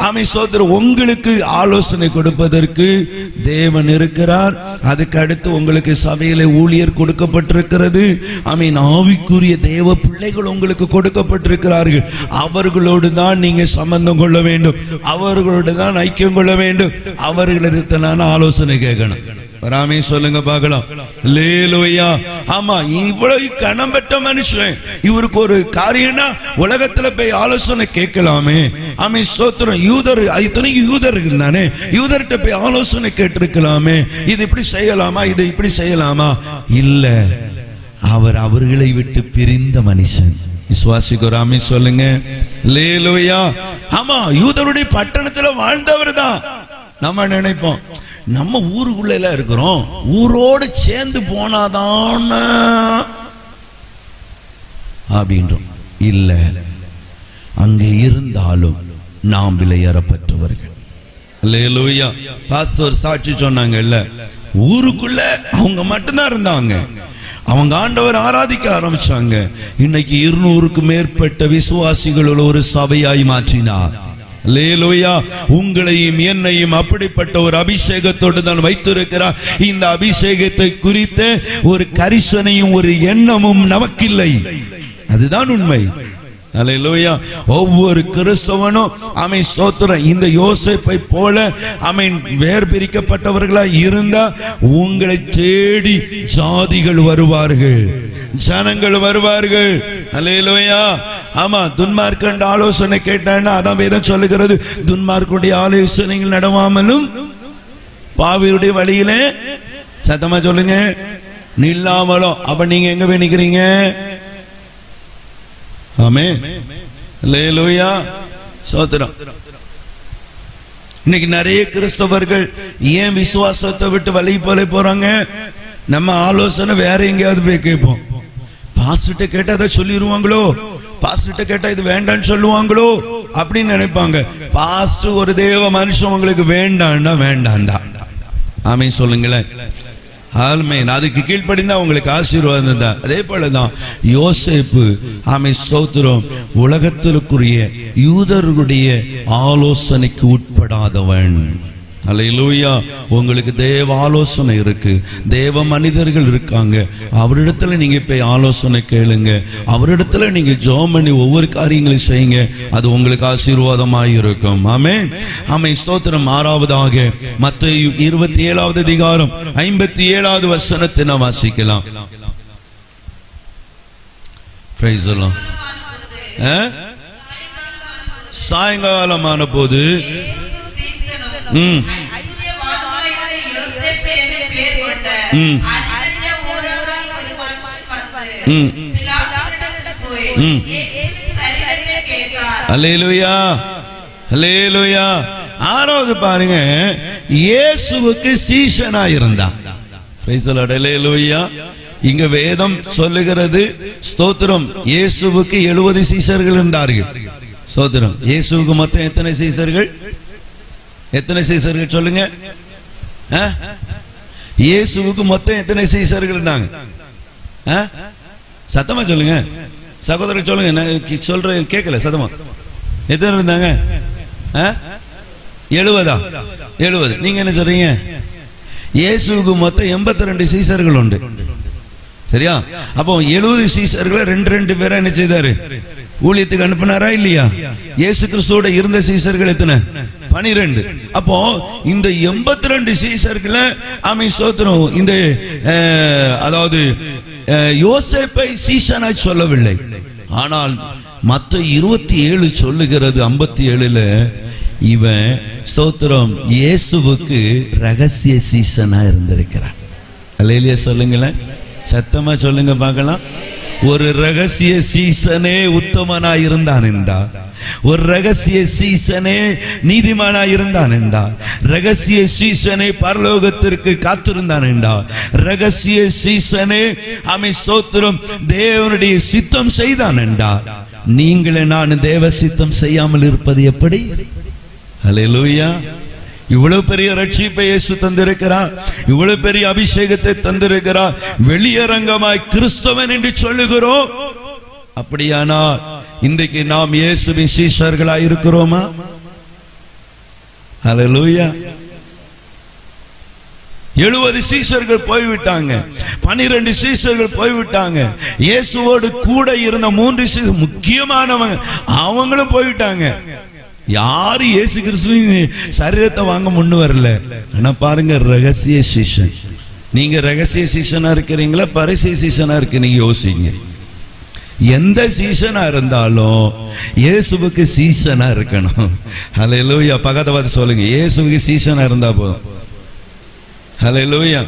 ஆமை சோதரர், உங்களுக்கு ஆலோசனை கொடுப்பதற்கு தேவன் இருக்கிறார். அதுக்கு அடுத்து உங்களுக்கு சபையிலே ஊழியர் கொடுக்கப்பட்டிருக்கிறது. ஆமீன். ஆவிக்குரிய தேவ பிள்ளைகள் உங்களுக்கு கொடுக்கப்பட்டிருக்கிறார்கள். அவர்களோடு தான் நீங்க சம்பந்தம் கொள்ள வேண்டும், அவர்களோடு தான் ஐக்கியம் கொள்ள வேண்டும், அவர்களிடத்தில் ஆலோசனை கேட்கணும். ராமே சொல்லுங்க பார்க்கலாம். அல்லேலூயா. ஆமா, இவ்வளவு கணம் பெற்ற மனுஷன், இவருக்கு ஒரு காரியம்னா உலகத்துல போய் ஆலோசனை கேட்கலாமே. ஆமே ஸ்தோத்திரம். யூதர், இத்தனைக்கு யூதர் இருந்தானே, யூதர்கிட்ட போய் ஆலோசனை கேட்டிருக்கலாமே. இது இப்படி செய்யலாமா, இது இப்படி செய்யலாமா? இல்ல, அவர் அவர்களை விட்டு பிரிந்த மனுஷன். விசுவாசிக்கோராமே சொல்லுங்க. அல்லேலூயா. ஆமா, யூதருடைய பட்டணத்துல வாழ்ந்தவர் தான். நம்ம நினைப்போம் நம்ம ஊருக்குள்ள எல்லாம் இருக்கிறோம், ஊரோடு சேர்ந்து போனாதான் அப்படின்றோம். இல்ல, அங்கே இருந்தாலும் நாம் விலையேறப்பட்டவர்கள். அல்லேலூயா. பாஸ்டர் சாட்சி சொன்னாங்க இல்ல, ஊருக்குள்ள அவங்க மட்டும்தான் இருந்தாங்க, அவங்க ஆண்டவர் ஆராதிக்க ஆரம்பிச்சாங்க. இன்னைக்கு 200க்கு மேற்பட்ட விசுவாசிகள் ஒரு சபையாய் மாற்றினார். அல்லேலூயா. உங்களையும் என்னையும் அப்படிப்பட்ட ஒரு அபிஷேகத்தோடு தான் வைத்திருக்கிறார். இந்த அபிஷேகத்தை குறித்த ஒரு கரிசனையும் ஒரு எண்ணமும் நமக்கில்லை. அதுதான் உண்மை. அல்லேலூயா. ஒவ்வொரு கிறிஸ்தவனும் ஆமென் ஸ்தோத்திரம் இந்த யோசேப்பை போல ஆமென் வேர் பிரிக்கப்பட்டவர்களாய் இருந்தா உங்களை தேடி ஜாதிகள் வருவார்கள், ஜனங்கள் வருவார்கள். அல்லேலூயா. ஆமா, துன்மார்க்கண்ட ஆலோசனை கேட்டான்னா அதான் வேதம் சொல்லுகிறது, துன்மார்க்குடைய ஆலோசனைகள் நடவாமலும் பாவியுடைய வழியிலே, சத்தமா சொல்லுங்க, நில்லாமலும். அப்ப நீங்க எங்க போய் நிக்கிறீங்க? ஆமென். அல்லேலூயா. ஸ்தோத்திரம். இன்னைக்கு நிறைய கிறிஸ்தவர்கள் ஏன் விசுவாசத்தை விட்டு வழி போறாங்க? நம்ம ஆலோசனை வேற எங்கேயாவது போய் கேட்போம். பாஸ்டர்ட்ட கேட்டா அதை சொல்லிடுவாங்களோ, பாஸ்டர்ட்ட கேட்டா இது வேண்டான்னு சொல்லுவாங்களோ அப்படின்னு நினைப்பாங்க. பாஸ்டர் ஒரு தேவ மனுஷன் உங்களுக்கு வேண்டான்னா வேண்டாண்டா. ஆமென் சொல்லுங்களேன். ஆமென். அதுக்கு கீழ்ப்படிந்தா உங்களுக்கு ஆசீர்வாதம் தான். அதே போலதான் யோசேப்பு ஆமென் ஸ்தோத்திரம் உலகத்திற்குரிய யூதர்களுடைய ஆலோசனைக்கு உட்படாதவன். அல்லேலூயா. உங்களுக்கு தேவ ஆலோசனை இருக்கு, தேவ மனிதர்கள் இருக்காங்க, அவரிடத்துல நீங்க போய் ஆலோசனை கேளுங்க, அவரிடத்துல நீங்க ஜெபம் பண்ணி ஒவ்வொரு காரியங்களையும் செய்யுங்க, அது உங்களுக்கு ஆசீர்வாதமாய் இருக்கும். ஆமென். ஆமென் ஸ்தோத்திரம். 6வதாக மத்தேயு 27வது அதிகாரம் 57வது வசனத்தை நாம் வாசிக்கலாம். Price the Lord. சாயங்காலமான போது அல்லேலூயா. அல்லேலூயா. 6வது பாருங்க, இயேசுவுக்கு சீஷனா இருந்தான். Praise the lord. அல்லேலூயா. இங்க வேதம் சொல்லுகிறது ஸ்தோத்திரம், இயேசுவுக்கு 70 சீஷர்கள் இருந்தார்கள். ஸ்தோத்திரம். இயேசுவுக்கு மொத்தம் எத்தனை சீஷர்கள்? எத்தனை சீஷர்கள் சொல்லுங்க? இயேசுவுக்கு மொத்தம் எத்தனை சீஷர்கள் இருந்தாங்க? சத்தமா சொல்லுங்க சகோதரர், சொல்லுங்க. நான் சொல்றேன் கேட்கல, சத்தமா. எத்தனை இருந்தாங்க? 70. 70. நீங்க என்ன சொல்றீங்க? இயேசுவுக்கு மொத்தம் 82 சீஷர்கள் உண்டு. சரியா? அப்போ 70 சீஷர்களை 2 பேரை என்ன செய்தாரு? ஊழியத்துக்கு அனுப்பினாரா இல்லையா? இயேசு கிறிஸ்துவோட இருந்த சீஷர்கள் எத்தனை? 12. அப்போ இந்த 82 சீஷர்களை ஆமென் ஸ்தோத்திரம் இந்த அதாவது யோசேப்பை சீஷனாய் சொல்லவில்லை. ஆனால் மத்த 27 சொல்லுகிறது 57ல இவன் ஸ்தோத்திரம் இயேசுவுக்கு ரகசிய சீஷனா இருந்திருக்கிறான். அல்லேலூயா சொல்லுங்களேன், சத்தமா சொல்லுங்க பார்க்கலாம். ஒரு ரகசிய சீசனே உத்தமனாய் இருந்தான் என்றார், ஒரு ரகசிய சீசனே நீதிமானாய் இருந்தான் என்றார், ரகசிய சீசனே பரலோகத்திற்கு காத்திருந்தான் என்றார், ரகசிய சீசனே ஆமென் ஸ்தோத்திரம் தேவனுடைய சித்தம் செய்தான் என்றார். நீங்களே நான் தேவ சித்தம் செய்யாமல் இருப்பது எப்படி? ஹல்லேலூயா. இவ்வளவு பெரிய ரட்சிப்பை இயேசு தந்திருக்கிறார், இவ்வளவு பெரிய அபிஷேகத்தை தந்திருக்கிறார். வெளியரங்கமாய் கிறிஸ்தவன் என்று சொல்லுகிறோம். அப்படியானால் இன்றைக்கு நாம் இயேசுவின் சீஷர்களாய் இருக்கிறோமா? ஹல்லேலூயா. 70 சீஷர்கள் போய்விட்டாங்க, 12 சீஷர்கள் போய்விட்டாங்க. இயேசுவோடு கூட இருந்த 3 சீஷர்கள் முக்கியமானவங்க, அவங்களும் போய்விட்டாங்க. யாரு இயேசு கிறிஸ்துவின் சரீரத்தை வாங்க முன்னு வரல. ஆனா பாருங்க, ரகசிய சீஷன். நீங்க ரகசிய சீஷனா இருக்கிறீங்களா, பரிசை சீஷனா இருக்கிறீங்க? யோசிங்க. எந்த சீஷனா இருந்தாலும் இயேசுவுக்கு சீஷனா இருக்கணும். ஹல்லேலூயா. பக்கத்தை பார்த்து சொல்லுங்க, இயேசுவுக்கு சீஷனா இருந்தா போதும். ஹல்லேலூயா.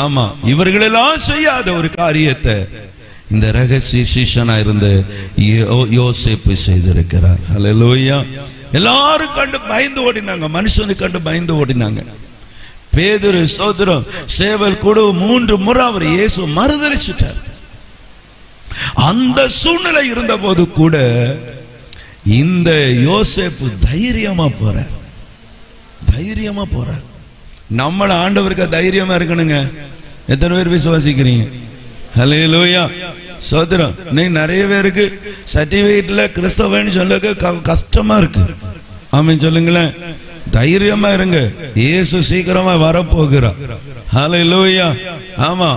ஆமா, இவர்களெல்லாம் செய்யாத ஒரு காரியத்தை இந்த ரகசிய சீஷனா இருந்த யோசேப்பு செய்திருக்கிறார். ஹல்லேலூயா. எல்லாரும் கண்டு பயந்து ஓடினாங்க, மனுஷனு கண்டு பயந்து ஓடினாங்க. பேதுரு சோதரம் சேவல் கூட 3 முறை அவர் இயேசு மறுதலிச்சிட்டார். அந்த சூழ்நிலை இருந்த போது கூட இந்த யோசேப்பு தைரியமா போறார், தைரியமா போறார். நம்மள ஆண்டவருக்கு தைரியமா இருக்கணுங்க. எத்தனை பேர் விசுவாசிக்கிறீங்க? ஹல்லேலூயா. சோதரம், நீ நிறைய பேருக்கு சர்டிபிகேட்ல கிறிஸ்தவன் சொல்ல கஷ்டமா இருக்கு. ஆமென் சொல்லுங்களேன். தைரியமா இருங்க, இயேசு சீக்கிரமா வரப்போகிறார். ஹல்லேலூயா. ஆமா,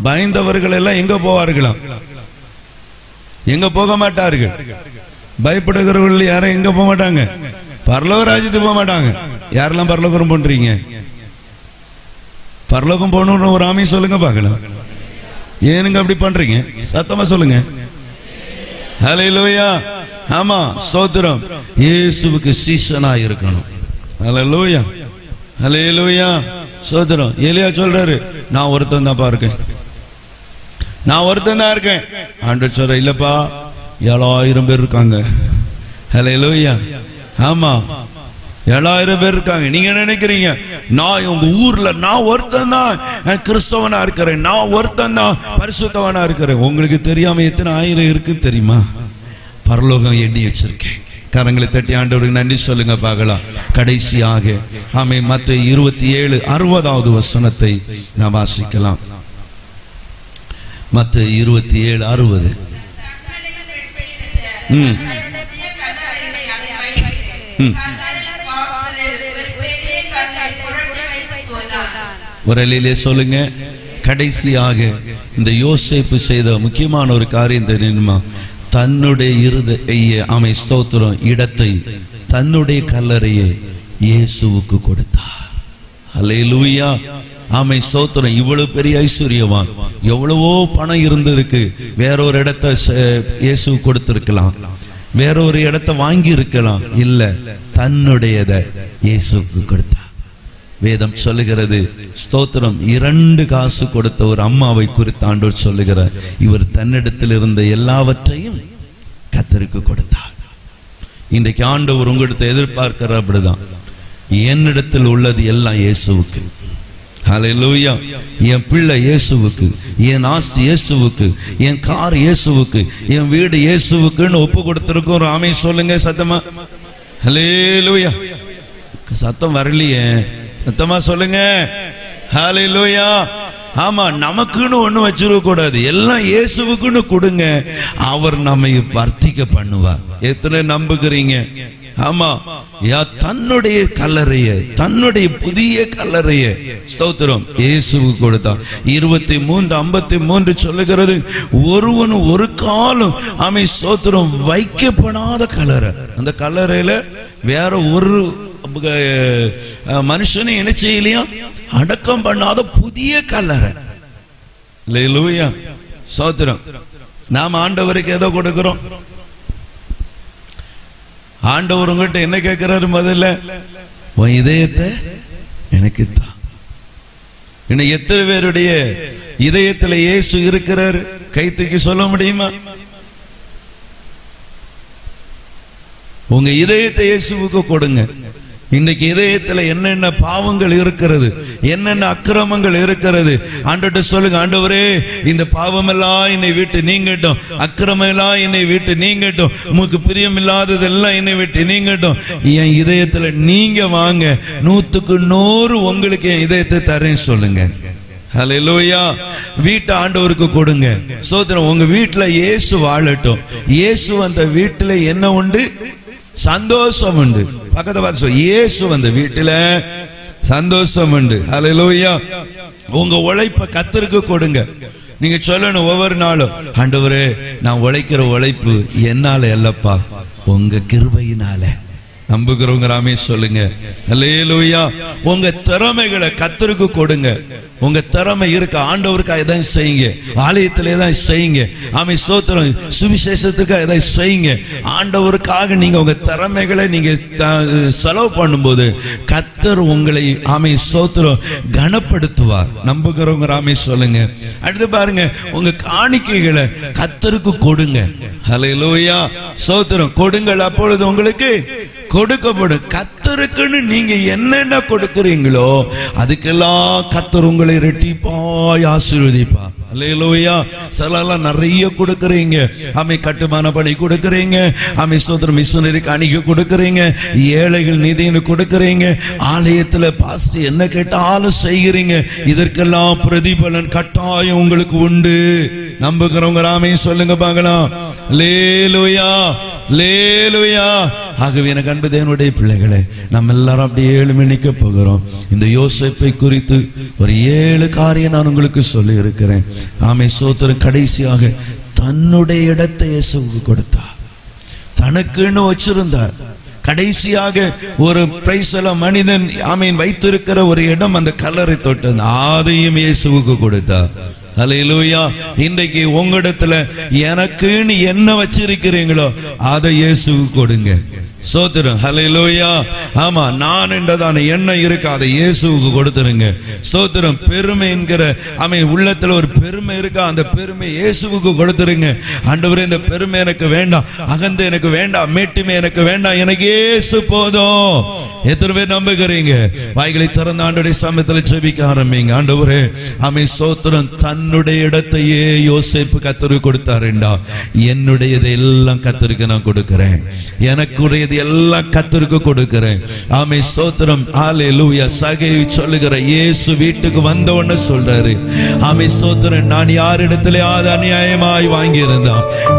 பயந்தவர்கள் எல்லாம் எங்க போவார்களாம்? எங்க போக மாட்டார்கள். பயப்படுகிறவர்கள் யாரும் எங்க போக மாட்டாங்க? பரலோக ராஜ்யத்துக்கு போக மாட்டாங்க. யாரெல்லாம் பரலோகம் பண்றீங்க? பரலோகம் போகணும்னு ஒரு ஆமீன் சொல்லுங்க பார்க்கலாம். ஏனுங்க அப்படி பண்றீங்க? சத்தமா சொல்லுங்க. ஹல்லேலூயா. ஆமா, ஸ்தோத்திரம். இயேசுவுக்கு சீஷனா இருக்கணும். ஹல்லேலூயா. ஹல்லேலூயா. ஸ்தோத்திரம். எலியா சொல்றாரு, நான் ஒருத்தன் தான் இருக்கேன், நான் ஒருத்தன் தான் இருக்கேன். ஆண்டவர் சொல்ற, இல்லப்பா 7000 பேர் இருக்காங்க. ஹல்லேலூயா. ஆமா, 7000 பேர் இருக்காங்க. நீங்க நினைக்கிறீங்க நான் உங்க ஊர்ல நான் ஒருத்தன் தான் கிறிஸ்தவனா இருக்கிறேன், நான் ஒருத்தன் தான் பரிசுத்தவனா இருக்கிறேன். உங்களுக்கு தெரியாம எத்தனை 1000 இருக்கு தெரியுமா? பரலோகம் எண்ணி வச்சிருக்கேன். கரங்களை தட்டி ஆண்டவருக்கு நன்றி சொல்லுங்க பார்க்கலாம். கடைசியாக ஆமென், மத்தேயு 27:60 வசனத்தை நாம் வாசிக்கலாம். மத்தேயு 27:60. ஒரலிலே சொல்லுங்க. கடைசியாக இந்த யோசேப்பு செய்த முக்கியமான ஒரு காரியம் தெரியுமா? தன்னுடைய இருதய ஸ்தோத்திரம் இடத்தை, தன்னுடைய கல்லறையை இயேசுவுக்கு கொடுத்தார். ஹல்லேலூயா. ஆமை ஸ்தோத்திரம். இவ்வளவு பெரிய ஐஸ்வர்யவான், எவ்வளவோ பணம் இருந்திருக்கு, வேறொரு இடத்தை இயேசு கொடுத்திருக்கலாம், வேறொரு இடத்தை வாங்கி இருக்கலாம். இல்ல, தன்னுடையதை இயேசுக்கு கொடுத்தார். வேதம் சொல்லுகிறது, ஸ்தோத்திரம், 2 காசு கொடுத்த ஒரு அம்மாவை குறித்து ஆண்டவர் சொல்லுகிறார், இவர் தன்னிடத்தில் இருந்த எல்லாவற்றையும் கர்த்தருக்கு கொடுத்தார். இன்றைக்கு ஆண்டவர் உங்களிடத்தை எதிர்பார்க்கிறார். அப்படிதான், என்னிடத்தில் உள்ளது எல்லாம் இயேசுவுக்கு. ஹல்லேலூயா. என் பிள்ளை இயேசுவுக்கு, என் ஆஸ்தி இயேசுவுக்கு, என் கார் இயேசுவுக்கு, என் வீடு இயேசுவுக்குன்னு ஒப்பு கொடுத்திருக்கோம். ஆமே சொல்லுங்க சத்தமா. ஹல்லேலூயா. சத்தம் வரலையே, சத்தமா சொல்லுங்க. ஹல்லேலூயா. ஆமா, நமக்குன்னு ஒண்ணு வச்சிருக்க கூடாது, எல்லாம் இயேசுவுக்குன்னு கொடுங்க, அவர் நம்மை வர்த்திக்க பண்ணுவார். எத்தனை நம்புகிறீங்க? ஆமா, தன்னுடைய கல்லறைய, தன்னுடைய புதிய கல்லறைய ஸ்தோத்திரம் இயேசுவுக்கு கொடுத்தார். 23:53 சொல்லுகிறது, ஒருவன் ஒரு காலம் ஆமை ஸ்தோத்திரம் வைக்கப்படாத கல்லறை. அந்த கல்லறையில வேற ஒரு மனுஷனை என்ன செய்யலையா, அடக்கம் பண்ணாத புதிய கல்லறை. ஹல்லேலூயா. ஸ்தோத்திரம். நாம் ஆண்டவருக்கு ஏதோ கொடுக்கிறோம். ஆண்டவர் உங்ககிட்ட என்ன கேட்கிறாரு? முதல்ல உன் இதயத்தை எனக்கு தான். இன்னும் எத்தனை பேருடைய இதயத்தில் இயேசு இருக்கிறார்? கை தூக்கி சொல்ல முடியுமா? உங்க இதயத்தை இயேசுவுக்கு கொடுங்க. இன்றைக்கு இதயத்துல என்னென்ன பாவங்கள் இருக்கிறது, என்னென்ன அக்கிரமங்கள் இருக்கிறது, ஆண்டவர்ட்ட சொல்லுங்க, ஆண்டவரே இந்த பாவமெல்லாம் என்னை விட்டு நீங்கட்டும், அக்கிரமம் எல்லாம் என்னை விட்டு நீங்கட்டும், உமக்கு பிரியமில்லாததெல்லாம் என்னை விட்டு நீங்கட்டும், என் இதயத்துல நீங்க வாங்க, 100க்கு 100 உங்களுக்கு என் இதயத்தை தரேன்னு சொல்லுங்க. ஹல்லேலூயா. வீட்டை ஆண்டவருக்கு கொடுங்க. சோதரம், உங்க வீட்டுல இயேசு வாழட்டும். இயேசு அந்த வீட்டுல என்ன உண்டு? சந்தோஷம் உண்டு. பக்கத்தை பார்த்து இயேசு அந்த வீட்டுல சந்தோஷம் உண்டு. ஹல்லேலூயா. உங்க உழைப்பை கர்த்தருக்கு கொடுங்க. நீங்க சொல்லணும் ஒவ்வொரு நாளும், ஆண்டவரே நான் உழைக்கிற உழைப்பு என்னால அல்லப்பா, உங்க கிருபையினால. நம்புகிறவங்க ராமே சொல்லுங்க. ஹல்லேலூயா. உங்க திறமைகளை கர்த்தருக்கு கொடுங்க. உங்க திறமை இருக்க ஆண்டவருக்காக எதாவது செய்யுங்க, ஆலயத்தில் எதாவது செய்யுங்க. ஆமை ஸ்தோத்திரம். சுவிசேஷத்துக்காக எதாவது செய்யுங்க. ஆண்டவருக்காக நீங்க உங்க திறமைகளை நீங்க செலவு பண்ணும்போது கர்த்தர் உங்களை ஆமை ஸ்தோத்திரம் கனப்படுத்துவார். நம்புகிறவங்க ராமே சொல்லுங்க. அடுத்து பாருங்க, உங்க காணிக்கைகளை கர்த்தருக்கு கொடுங்க. ஹல்லேலூயா. ஸ்தோத்திரம். கொடுங்கள், அப்பொழுது உங்களுக்கு கொடுக்கப்படும். கர்த்தருக்குன்னு நீங்க என்னென்ன கொடுக்கிறீங்களோ அதுக்கெல்லாம் கர்த்தர் உங்களை இரட்டிப்பாய் ஆசீர்வதிப்பார். அல்லேலூயா. சிலர்லாம் நிறைய கொடுக்குறீங்க. ஆமை கட்டுமான பணி கொடுக்குறீங்க. ஆமை ஸ்தோத்திரம். மிஷனரி காணிக்கை கொடுக்குறீங்க. ஏழைகள் நிதின்னு கொடுக்குறீங்க. ஆலயத்துல பாஸ்டர் என்ன கேட்டாலும் செய்கிறீங்க. இதற்கெல்லாம் பிரதிபலன் கட்டாயம் உங்களுக்கு உண்டு. நம்புகிறவங்க ராமே சொல்லுங்க பார்க்கலாம். அல்லேலூயா, அல்லேலூயா. ஆகவே எனக்கு அன்பு தேவனுடைய பிள்ளைகளே, நம்ம எல்லாரும் அப்படியே எழுமணிக்க போகிறோம். இந்த யோசேப்பை குறித்து ஒரு 7 காரியம் நான் உங்களுக்கு சொல்லி இருக்கிறேன். ஆமை ஸ்தோத்திரம். கடைசியாக தன்னுடைய இடத்தை இயேசுவுக்கு கொடுத்தார். தனக்குன்னு வச்சிருந்தார். கடைசியாக ஒரு பிரைஸ்ல மனிதன் ஆமீன் வைத்திருக்கிற ஒரு இடம், அந்த கல்லறை தொட்டு அதையும் இயேசுவுக்கு கொடுத்தார். ஹல்லேலூயா. இன்றைக்கு உங்களிடத்துல எனக்குன்னு என்ன வச்சிருக்கிறீங்களோ அதை இயேசுவுக்கு கொடுங்க. சோத்திரம். ஹல்லேலூயா. ஆமா, நான் என்றதான எண்ணம் இருக்கு, அதை இயேசுவுக்கு கொடுத்துருங்க. சோத்திரம். பெருமை என்கிற உள்ளத்துல ஒரு பெருமை இருக்கா, அந்த பெருமை இயேசுவுக்கு கொடுத்துருங்க. ஆண்டவரே இந்த பெருமை எனக்கு வேண்டாம், அகந்தை எனக்கு வேண்டாம், மேட்டுமை எனக்கு வேண்டாம், எனக்கு இயேசு போதும். எத்தனை பேர் நம்புகிறீங்க? வாய்களை திறந்த ஆண்டவருடைய சமயத்துல ஜெபிக்க ஆரம்பிங்க. ஆண்டவரே ஆமே சோத்திரம். தன்னுடைய இடத்தையே யோசேப்பு கர்த்தருக்கு கொடுத்தாருண்டா, என்னுடையதை எல்லாம் கர்த்தருக்கு நான் கொடுக்கிறேன், எனக்குடைய எல்லாம் கர்த்தருக்கு கொடுக்கிறேன். ஆமே ஸ்தோத்திரம். ஹல்லேலூயா. சகை சொல்லுகிற இயேசு வீட்டுக்கு வந்தவன்னு சொல்றாரு. ஆமே ஸ்தோத்திரம். நான் யாரிடத்திலேயாவது அநியாயமாய் வாங்கி இருந்தா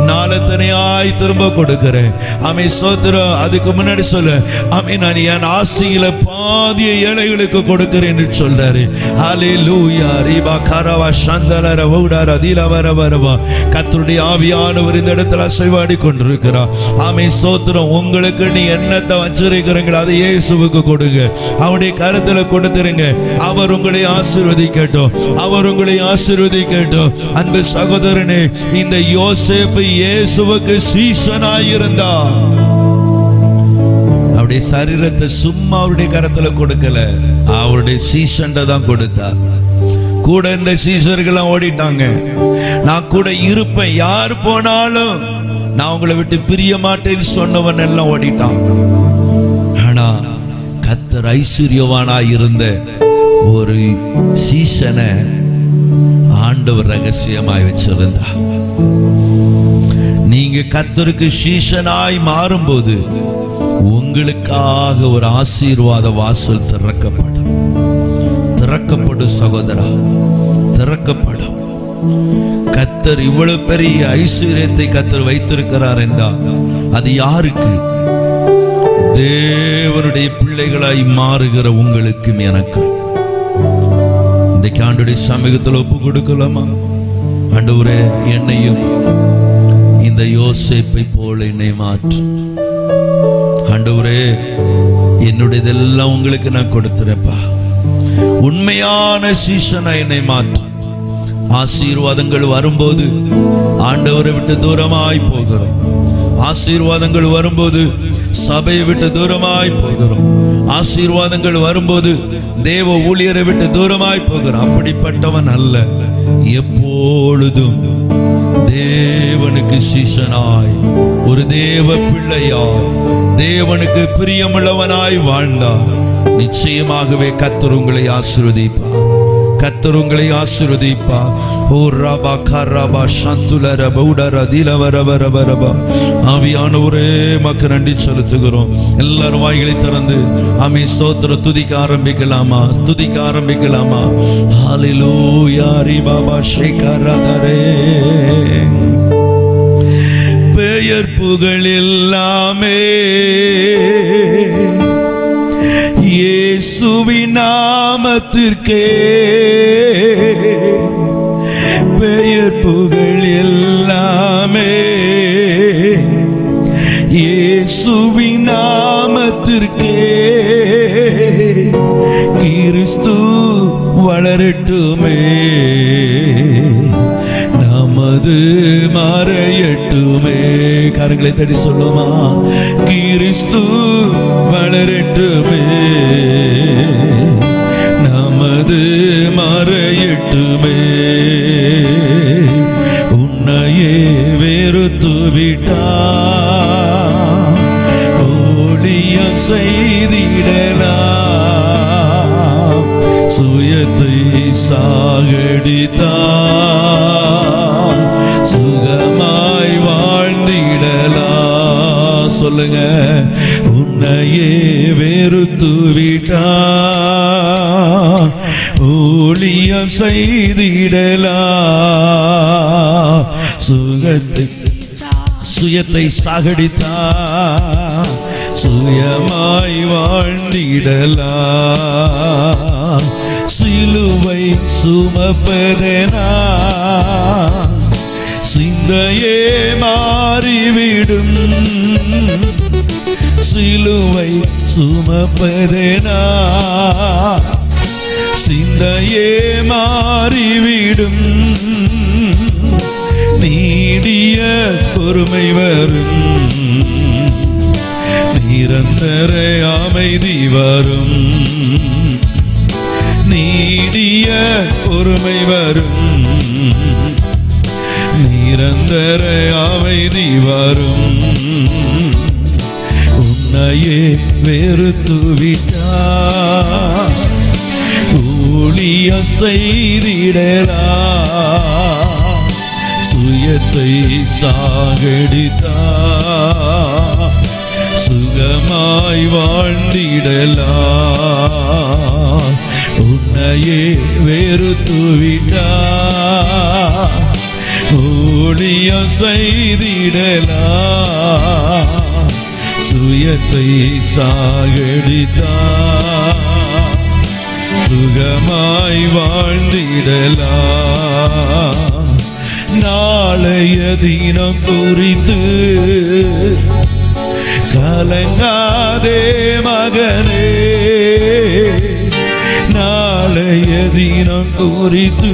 நாளத்தனையாய் திரும்ப கொடுக்கிறேன். ஆமே ஸ்தோத்திரம். அதுக்கு முன்னாடி சொல்ல, ஆமே நான் என் ஆசையில பாதிய ஏழைகளுக்கு கொடுக்கிறேன் என்று சொல்றாரு. ஹல்லேலூயா. ரிபா கரவா சந்தலர ஓடார அதிலவர வரவா. கர்த்தருடைய ஆவியானவர் இந்த இடத்துல அசைவாடி கொண்டிருக்கிறார். ஆமே ஸ்தோத்திரம். உங்களுக்கு நீ என்னத்தை வச்சிருக்கிறீங்களோ அதை இயேசுவுக்கு கொடுங்க. அவருடைய கருத்துல கொடுத்துருங்க. அவர் உங்களை ஆசீர்வதிக்கட்டும், அவர் உங்களை ஆசீர்வதிக்கட்டும். அன்பு சகோதரனே, இந்த யோசேப்பு இயேசுவுக்கு சீஷனாயிருந்தா, அவருடைய சரீரத்தை சும்மா அவருடைய கருத்துல கொடுக்கல, அவருடைய சீஷன்ட தான் கொடுத்தா. கூட இந்த சீஷர்கள்லாம் ஓடிட்டாங்க. நான் கூட இருப்பேன், யார் போனாலும் நான் உங்களை விட்டு பிரிய மாட்டேன்னு சொன்னவன் எல்லாம் ஓடிட்டான். ஆனா கர்த்தர் ஐஸ்வர்யவானாய் இருந்த ஒரு சீஷனை ஆண்டவர் ரகசியமாய் வச்சிருந்தா. நீங்க கர்த்தருக்கு சீஷனாய் மாறும்போது உங்களுக்காக ஒரு ஆசீர்வாத வாசல் திறக்கப்படும். திறக்கப்படும் சகோதரா, திறக்கப்படும். கர்த்தர் இவ்வளவு பெரிய ஐஸ்வர்யத்தை கர்த்தர் வைத்திருக்கிறார் என்றால் அது யாருக்கு? தேவனுடைய பிள்ளைகளாய் மாறுகிற உங்களுக்கும் எனக்கு. இன்றைக்கு ஆண்டவருடைய சமூகத்தில் ஒப்பு கொடுக்கலாமா? ஆண்டவரே, என்னையும் இந்த யோசேப்பை போல என்னை மாற்று. ஆண்டவரே, என்னுடையதெல்லாம் உங்களுக்கு நான் கொடுத்துறேப்பா. உண்மையான சீஷனா என்னை மாற்று. ஆசீர்வாதங்கள் வரும்போது ஆண்டவரை விட்டு தூரமாய் போகிறோம். ஆசீர்வாதங்கள் வரும்போது சபையை விட்டு தூரமாய் போகிறோம். ஆசீர்வாதங்கள் வரும்போது தேவ ஊழியரை விட்டு தூரமாய் போகிறோம். அப்படிப்பட்டவன் அல்ல. எப்பொழுதும் தேவனுக்கு சிஷ்யனாய், ஒரு தேவ பிள்ளையாய், தேவனுக்கு பிரியமுள்ளவனாய் வாழ்ந்தார். நிச்சயமாகவே கர்த்தர் உங்களை ஆசீர்வதிப்பார். கர்த்தர் உங்களை ஆசீர்வதிப்பார். ஓ ரபா கரபா சந்துல ரப உடர திலவரவரவரபா. ஆவியானவரே மக்கு நன்றி செலுத்துகிறோம். எல்லாரும் வாய்களை திறந்து ஆமே ஸ்தோத்திர துதிக்க ஆரம்பிக்கலாமா? துதிக்க ஆரம்பிக்கலாமா? ஹல்லேலூயா ரிபாபா ஷேகரதரே. பெயர் புகழ் எல்லாமே இயேசுவின் நாமத்திற்கே. பெயர் புகழ் எல்லாமே இயேசுவின் நாமத்திற்கே. கிறிஸ்து வளரட்டுமே, நமது மறையட்டுமே. கரங்களை தட்டி சொல்லுமா? கிறிஸ்து வளரட்டுமே, நமது மறையட்டுமே. உன்னையே வெறுத்து விட்டார், ஊழியம் செய்திடலாம். சுயத்தை சாகடித்தார், சுகமாய் வாழ்ந்திடலாம். சொல்லுங்க, உன்னையே வெறுத்து விட்டார், ஊழியம் செய்திடலாம். சுயத்தை சாகடித்தார், சுயமாய் வாழ்ந்திடலாம். சிலுவை சுமப்பதனா சிந்தையே மாறிவிடும். சிலுவை சுமப்பதனா சிந்தையே மாறிவிடும். நீடிய பொறுமை வரும், நிரந்தர அமைதி வரும். நீடிய பொறுமை வரும், நிரந்தர அமைதி வரும். உன்னையே வெறுத்து விட்டார், ஊழியம் செய்திடலாம். சுயத்தை சாகடித்தார், சுகமாய் வாழ்ந்திடலாம். உன்னையே வெறுத்து விட்டார், ஊழியம் செய்திடலாம். சுயத்தை சாகடித்தார், சுகமாய் வாழ்ந்திடலாம். நாளைய தினம் குறித்து கலங்காதே மகனே, நாளைய தினம் குறித்து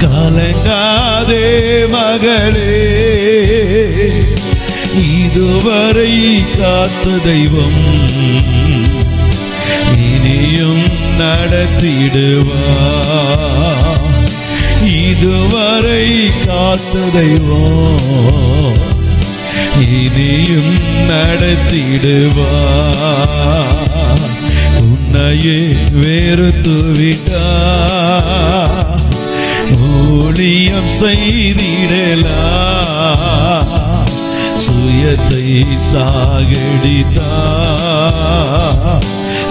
கலங்காதே மகளே. இதுவரை காத்த தெய்வம் இனியும் நடத்திடுவார். இதுவரை காத்த தெய்வம் இனியும் நடத்திடுவார். உன்னையே வெறுத்து விட்டார், ஊழியம் செய்திடலாம். சுயத்தை சாகடித்தார்,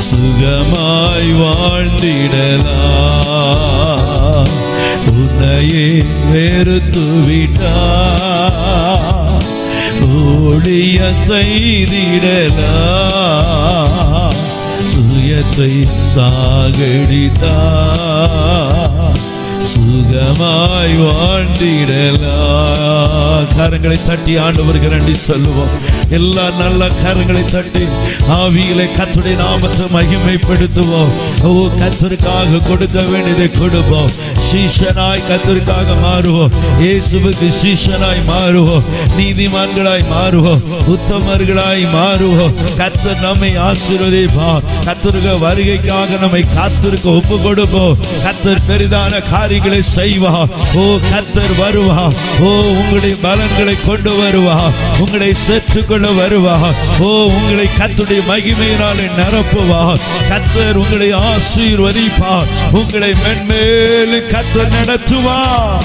சுகமாய் வாழ்ந்திடலாம். உன்னையே வெறுத்து விட்டார், ஊழியம் செய்திடலாம். சுயத்தை சாகடித்தார், சுகமாய் வாழ்ந்திடலாம். கரங்களை தட்டி ஆண்டவருக்கு நன்றி சொல்லுவோம். எல்லா நல்ல கரங்களை தட்டி ஆவியிலே கர்த்தருடைய நாமத்தை மகிமைப்படுத்துவோம். ஓ கர்த்தருக்காக கொடுக்க வேண்டியதை கொடுப்போம். சீஷனாய் கர்த்தருக்காக மாறுவோம். இயேசுவுக்கு சீஷனாய் மாறுவோம். நீதிமான்களாய் மாறுவோம். உத்தமர்களாய் மாறுவோம். கர்த்தர் நம்மை ஆசீர்வதிப்பார். கர்த்தருக்கு வருகைக்காக நம்மை காத்திருக்க ஒப்பு கொடுப்போம். கர்த்தர் பெரிதான காரியங்களை செய்வார். ஓ கர்த்தர் வருவார். ஓ உங்களுடைய பலன்களை கொண்டு வருவார். உங்களை சேர்த்துக்கொள்ள வருவார். ஓ உங்களை கர்த்தருடைய மகிமையினாலே நிரப்புவார். கர்த்தர் உங்களை ஆசீர்வதிப்பார். உங்களை மென்மேலும் கர்த்தர் நடத்துவார்.